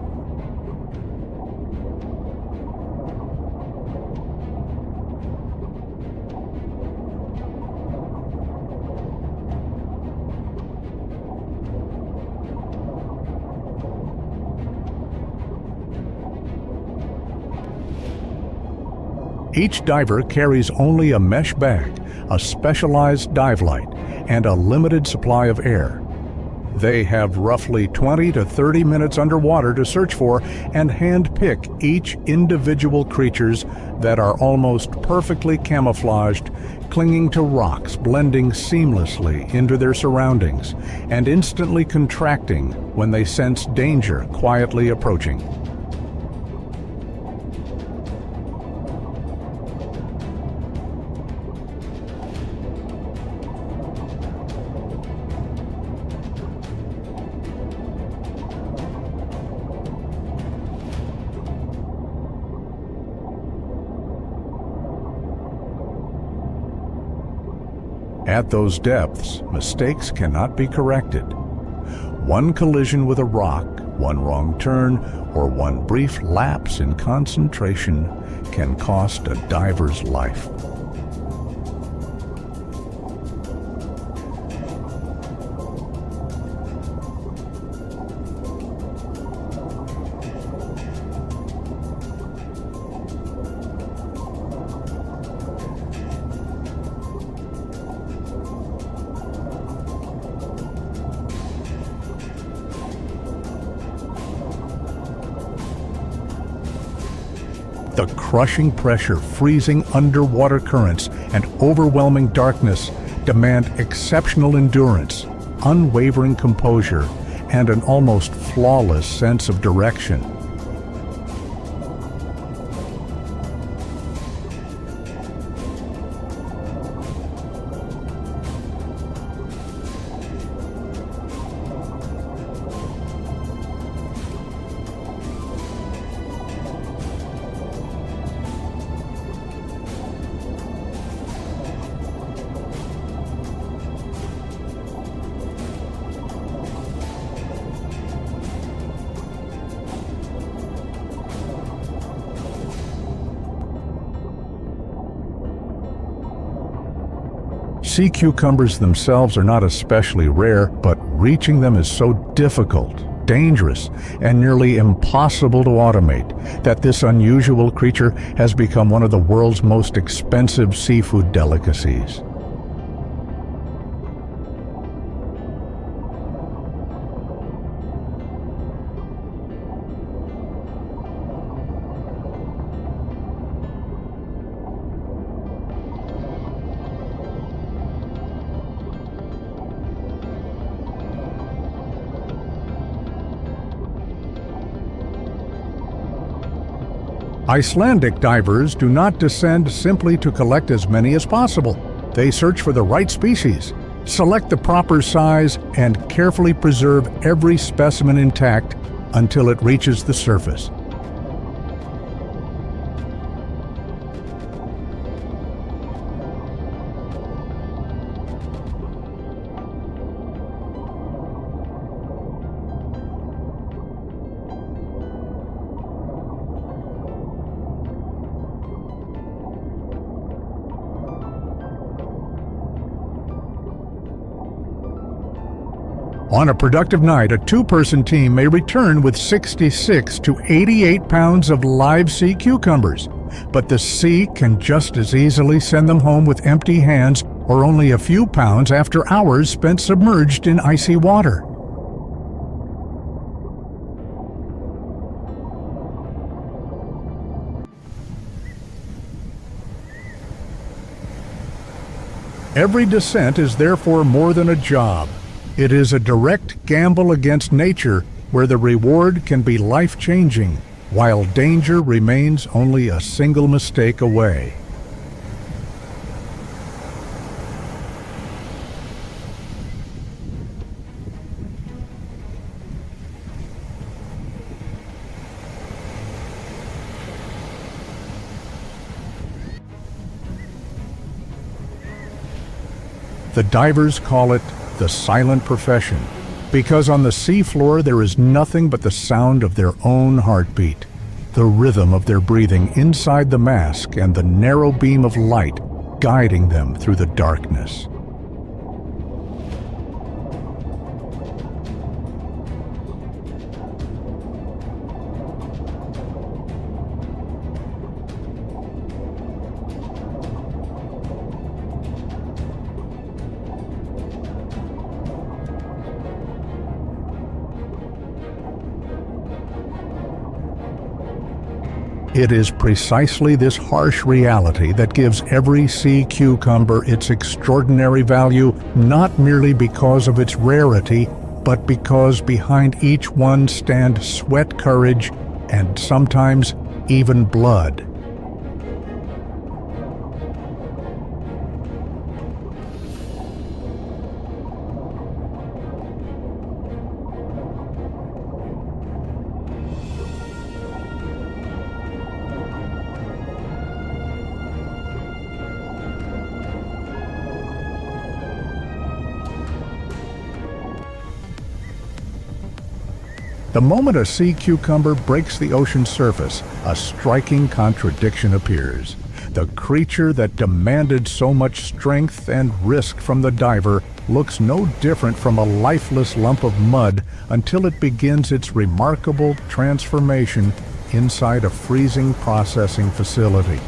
Each diver carries only a mesh bag, a specialized dive light, and a limited supply of air. They have roughly 20 to 30 minutes underwater to search for and hand-pick each individual creatures that are almost perfectly camouflaged, clinging to rocks, blending seamlessly into their surroundings, and instantly contracting when they sense danger quietly approaching. At those depths, mistakes cannot be corrected. One collision with a rock, one wrong turn, or one brief lapse in concentration can cost a diver's life. The crushing pressure, freezing underwater currents, and overwhelming darkness demand exceptional endurance, unwavering composure, and an almost flawless sense of direction. Sea cucumbers themselves are not especially rare, but reaching them is so difficult, dangerous, and nearly impossible to automate that this unusual creature has become one of the world's most expensive seafood delicacies. Icelandic divers do not descend simply to collect as many as possible. They search for the right species, select the proper size, and carefully preserve every specimen intact until it reaches the surface. On a productive night, a two-person team may return with 66 to 88 pounds of live sea cucumbers. But the sea can just as easily send them home with empty hands or only a few pounds after hours spent submerged in icy water. Every descent is therefore more than a job. It is a direct gamble against nature where the reward can be life-changing, while danger remains only a single mistake away. The divers call it the silent profession, because on the seafloor there is nothing but the sound of their own heartbeat, the rhythm of their breathing inside the mask, and the narrow beam of light guiding them through the darkness. It is precisely this harsh reality that gives every sea cucumber its extraordinary value, not merely because of its rarity, but because behind each one stand sweat, courage, and sometimes even blood. The moment a sea cucumber breaks the ocean surface, a striking contradiction appears. The creature that demanded so much strength and risk from the diver looks no different from a lifeless lump of mud until it begins its remarkable transformation inside a freezing processing facility.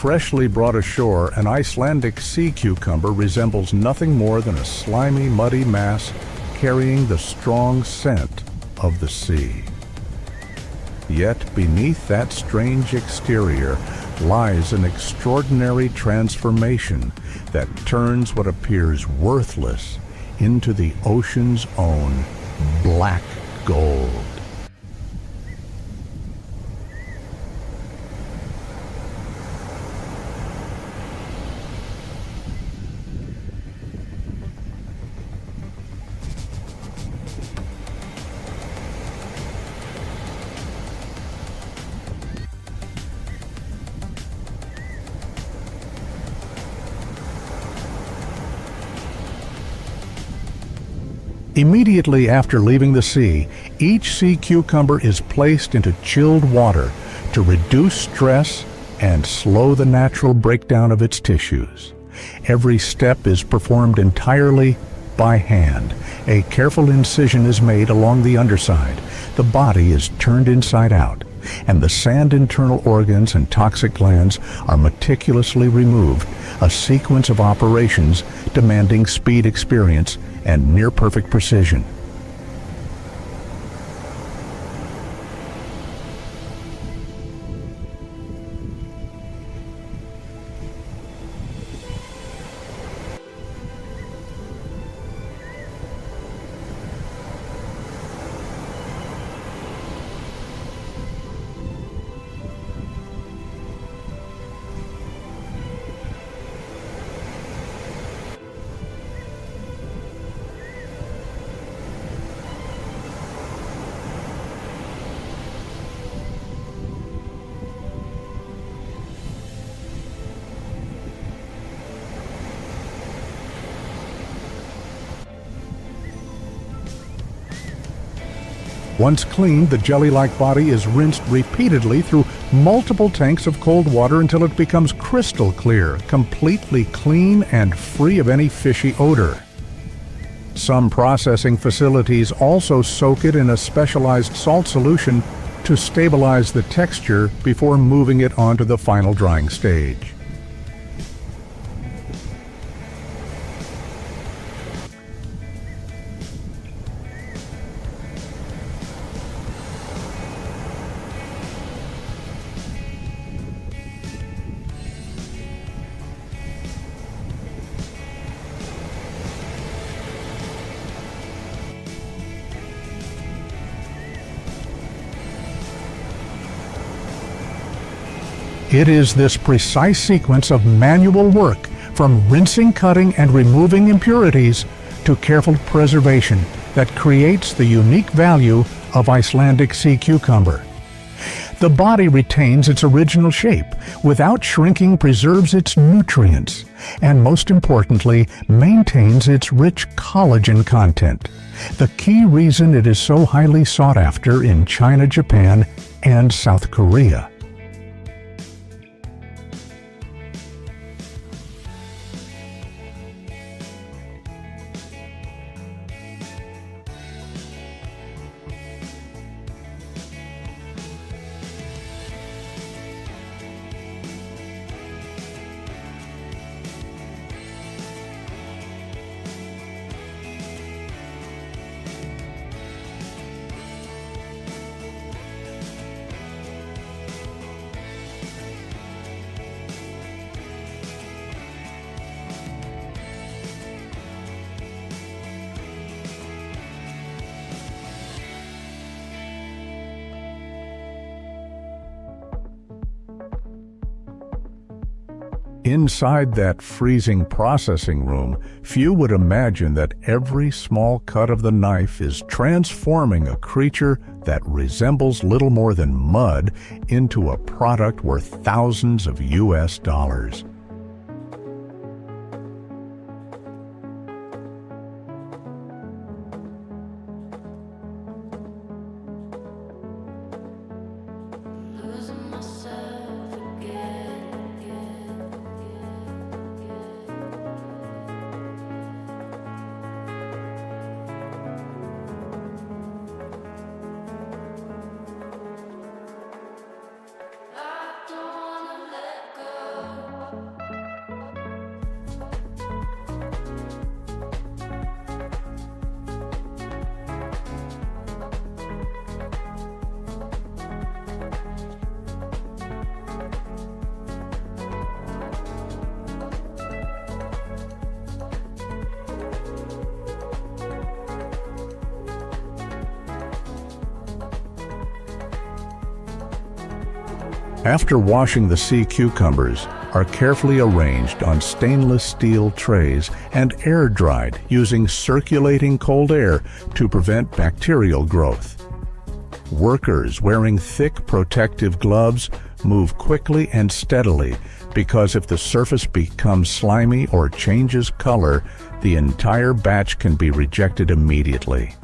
Freshly brought ashore, an Icelandic sea cucumber resembles nothing more than a slimy, muddy mass carrying the strong scent of the sea. Yet beneath that strange exterior lies an extraordinary transformation that turns what appears worthless into the ocean's own black gold. Immediately after leaving the sea, each sea cucumber is placed into chilled water to reduce stress and slow the natural breakdown of its tissues. Every step is performed entirely by hand. A careful incision is made along the underside. The body is turned inside out, and the sand internal organs and toxic glands are meticulously removed, a sequence of operations demanding speed, experience, and near-perfect precision. Once cleaned, the jelly-like body is rinsed repeatedly through multiple tanks of cold water until it becomes crystal clear, completely clean and free of any fishy odor. Some processing facilities also soak it in a specialized salt solution to stabilize the texture before moving it onto the final drying stage. It is this precise sequence of manual work, from rinsing, cutting, and removing impurities to careful preservation, that creates the unique value of Icelandic sea cucumber. The body retains its original shape, without shrinking, preserves its nutrients, and most importantly, maintains its rich collagen content. The key reason it is so highly sought after in China, Japan, and South Korea. Inside that freezing processing room, few would imagine that every small cut of the knife is transforming a creature that resembles little more than mud into a product worth thousands of US dollars. After washing, the sea cucumbers are carefully arranged on stainless steel trays and air-dried using circulating cold air to prevent bacterial growth. Workers wearing thick protective gloves move quickly and steadily, because if the surface becomes slimy or changes color, the entire batch can be rejected immediately.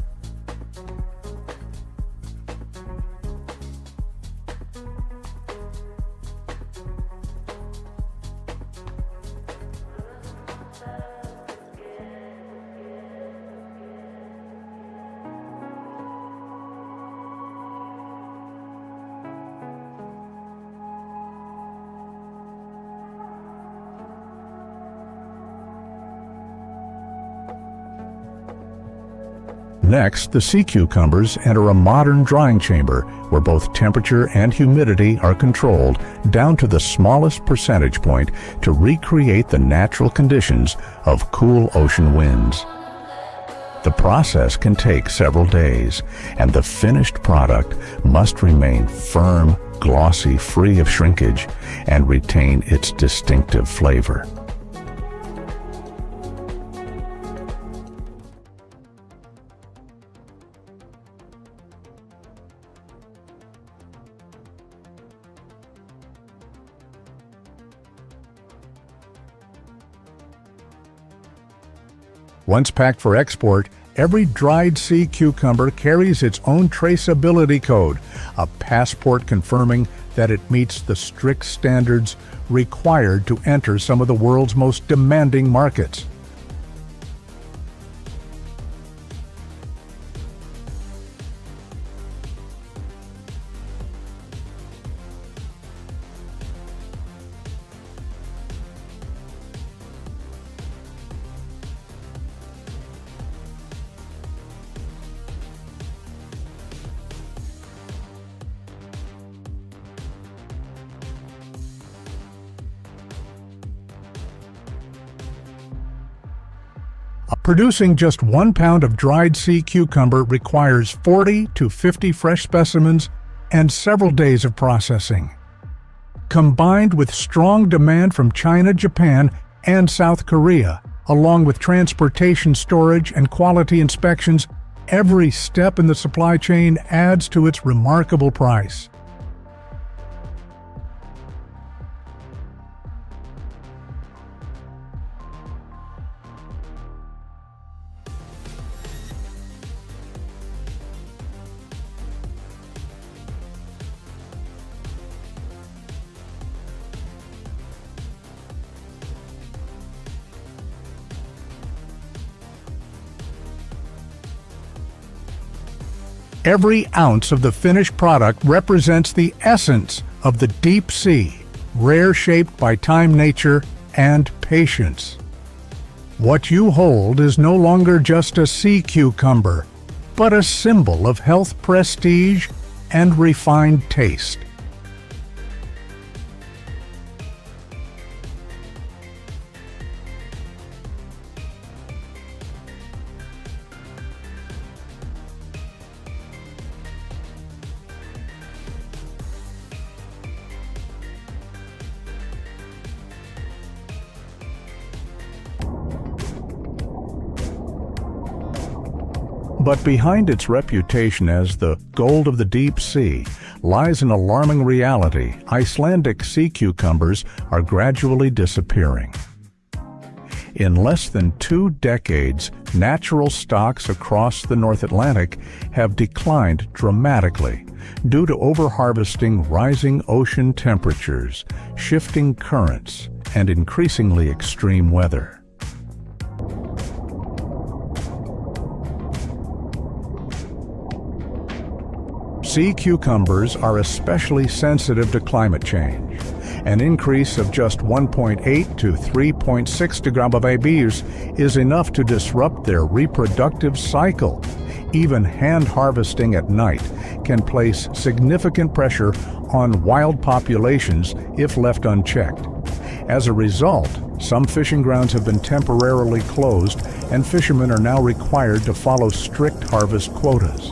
Next, the sea cucumbers enter a modern drying chamber where both temperature and humidity are controlled down to the smallest percentage point to recreate the natural conditions of cool ocean winds. The process can take several days, and the finished product must remain firm, glossy, free of shrinkage, and retain its distinctive flavor. Once packed for export, every dried sea cucumber carries its own traceability code, a passport confirming that it meets the strict standards required to enter some of the world's most demanding markets. Producing just 1 pound of dried sea cucumber requires 40 to 50 fresh specimens and several days of processing. Combined with strong demand from China, Japan, and South Korea, along with transportation, storage, and quality inspections, every step in the supply chain adds to its remarkable price. Every ounce of the finished product represents the essence of the deep sea, rare shaped by time, nature, and patience. What you hold is no longer just a sea cucumber, but a symbol of health, prestige, and refined taste. But behind its reputation as the gold of the deep sea lies an alarming reality. Icelandic sea cucumbers are gradually disappearing. In less than 2 decades, natural stocks across the North Atlantic have declined dramatically due to overharvesting, rising ocean temperatures, shifting currents, and increasingly extreme weather. Sea cucumbers are especially sensitive to climate change. An increase of just 1.8 to 3.6 degrees is enough to disrupt their reproductive cycle. Even hand harvesting at night can place significant pressure on wild populations if left unchecked. As a result, some fishing grounds have been temporarily closed, and fishermen are now required to follow strict harvest quotas.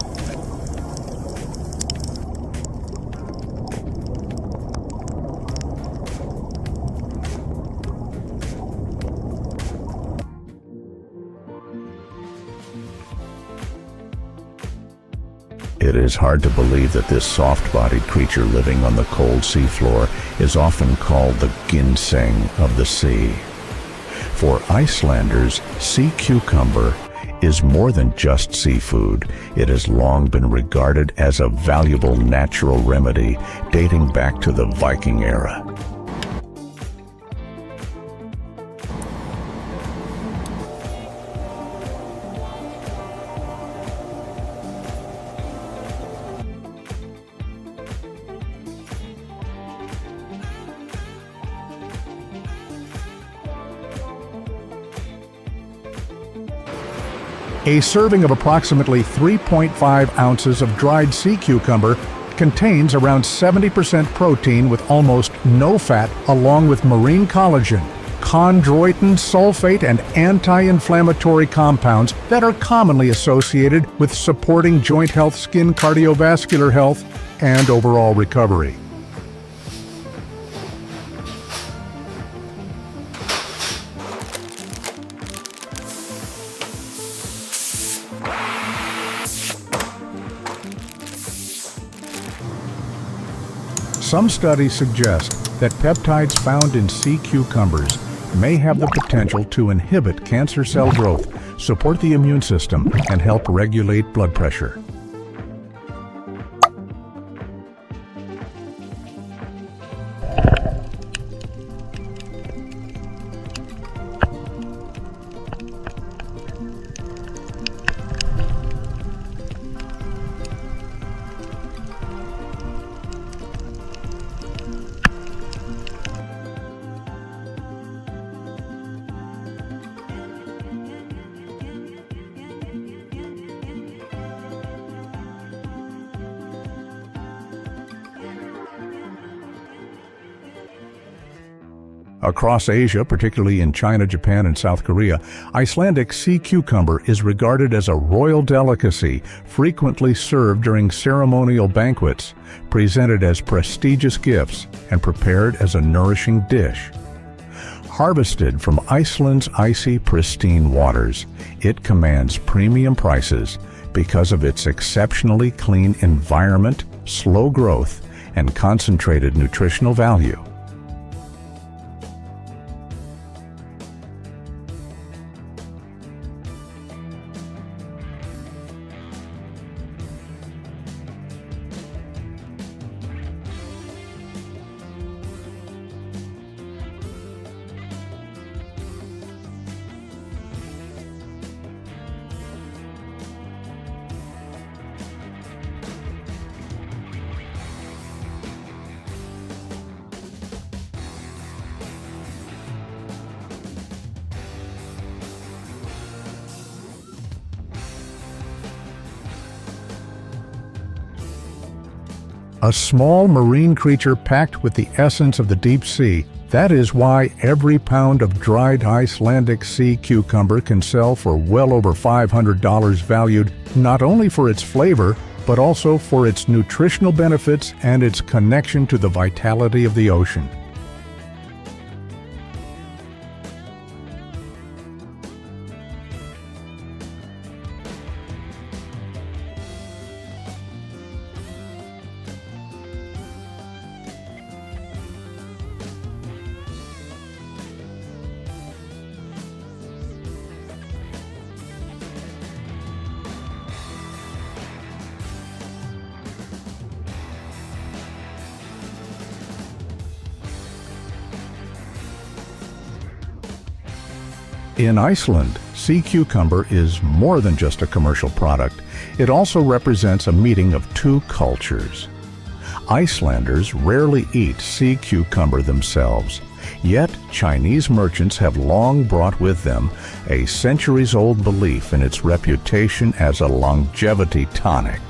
It is hard to believe that this soft-bodied creature living on the cold seafloor is often called the ginseng of the sea. For Icelanders, sea cucumber is more than just seafood. It has long been regarded as a valuable natural remedy dating back to the Viking era. A serving of approximately 3.5 ounces of dried sea cucumber contains around 70% protein with almost no fat, along with marine collagen, chondroitin, sulfate, and anti-inflammatory compounds that are commonly associated with supporting joint health, skin, cardiovascular health, and overall recovery. Some studies suggest that peptides found in sea cucumbers may have the potential to inhibit cancer cell growth, support the immune system, and help regulate blood pressure. Across Asia, particularly in China, Japan, and South Korea, Icelandic sea cucumber is regarded as a royal delicacy, frequently served during ceremonial banquets, presented as prestigious gifts, and prepared as a nourishing dish. Harvested from Iceland's icy, pristine waters, it commands premium prices because of its exceptionally clean environment, slow growth, and concentrated nutritional value. A small marine creature packed with the essence of the deep sea. That is why every pound of dried Icelandic sea cucumber can sell for well over $500, valued not only for its flavor, but also for its nutritional benefits and its connection to the vitality of the ocean. In Iceland, sea cucumber is more than just a commercial product. It also represents a meeting of two cultures. Icelanders rarely eat sea cucumber themselves, yet Chinese merchants have long brought with them a centuries-old belief in its reputation as a longevity tonic.